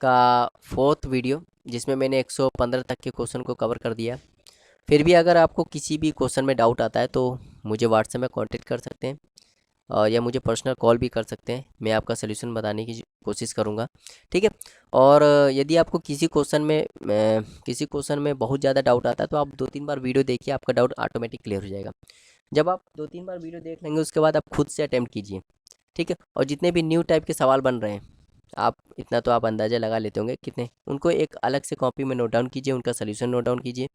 का 4th वीडियो, जिसमें मैंने 115 तक के क्वेश्चन को कवर कर दिया। फिर भी अगर आपको किसी भी क्वेश्चन में डाउट आता है तो मुझे व्हाट्सएप में कांटेक्ट कर सकते हैं, और या मुझे पर्सनल कॉल भी कर सकते हैं, मैं आपका सलूशन बताने की कोशिश करूँगा। ठीक है। और यदि आपको किसी क्वेश्चन में बहुत ज़्यादा डाउट आता है तो आप 2-3 बार वीडियो देखिए, आपका डाउट ऑटोमेटिक क्लियर हो जाएगा। जब आप 2-3 बार वीडियो देख लेंगे उसके बाद आप खुद से अटैम्प्ट कीजिए। ठीक है। और जितने भी न्यू टाइप के सवाल बन रहे हैं, आप इतना तो आप अंदाज़ा लगा लेते होंगे कितने, उनको एक अलग से कॉपी में नोट डाउन कीजिए, उनका सलूशन नोट डाउन कीजिए।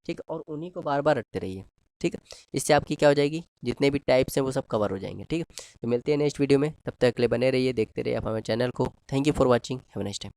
ठीक है। और उन्हीं को बार बार रटते रहिए। ठीक है। इससे आपकी क्या हो जाएगी, जितने भी टाइप्स हैं वो सब कवर हो जाएंगे। ठीक है। तो मिलते हैं नेक्स्ट वीडियो में, तब तक के लिए बने रहिए, देखते रहिए आप हमारे चैनल को। Thank you for watching, have a nice time.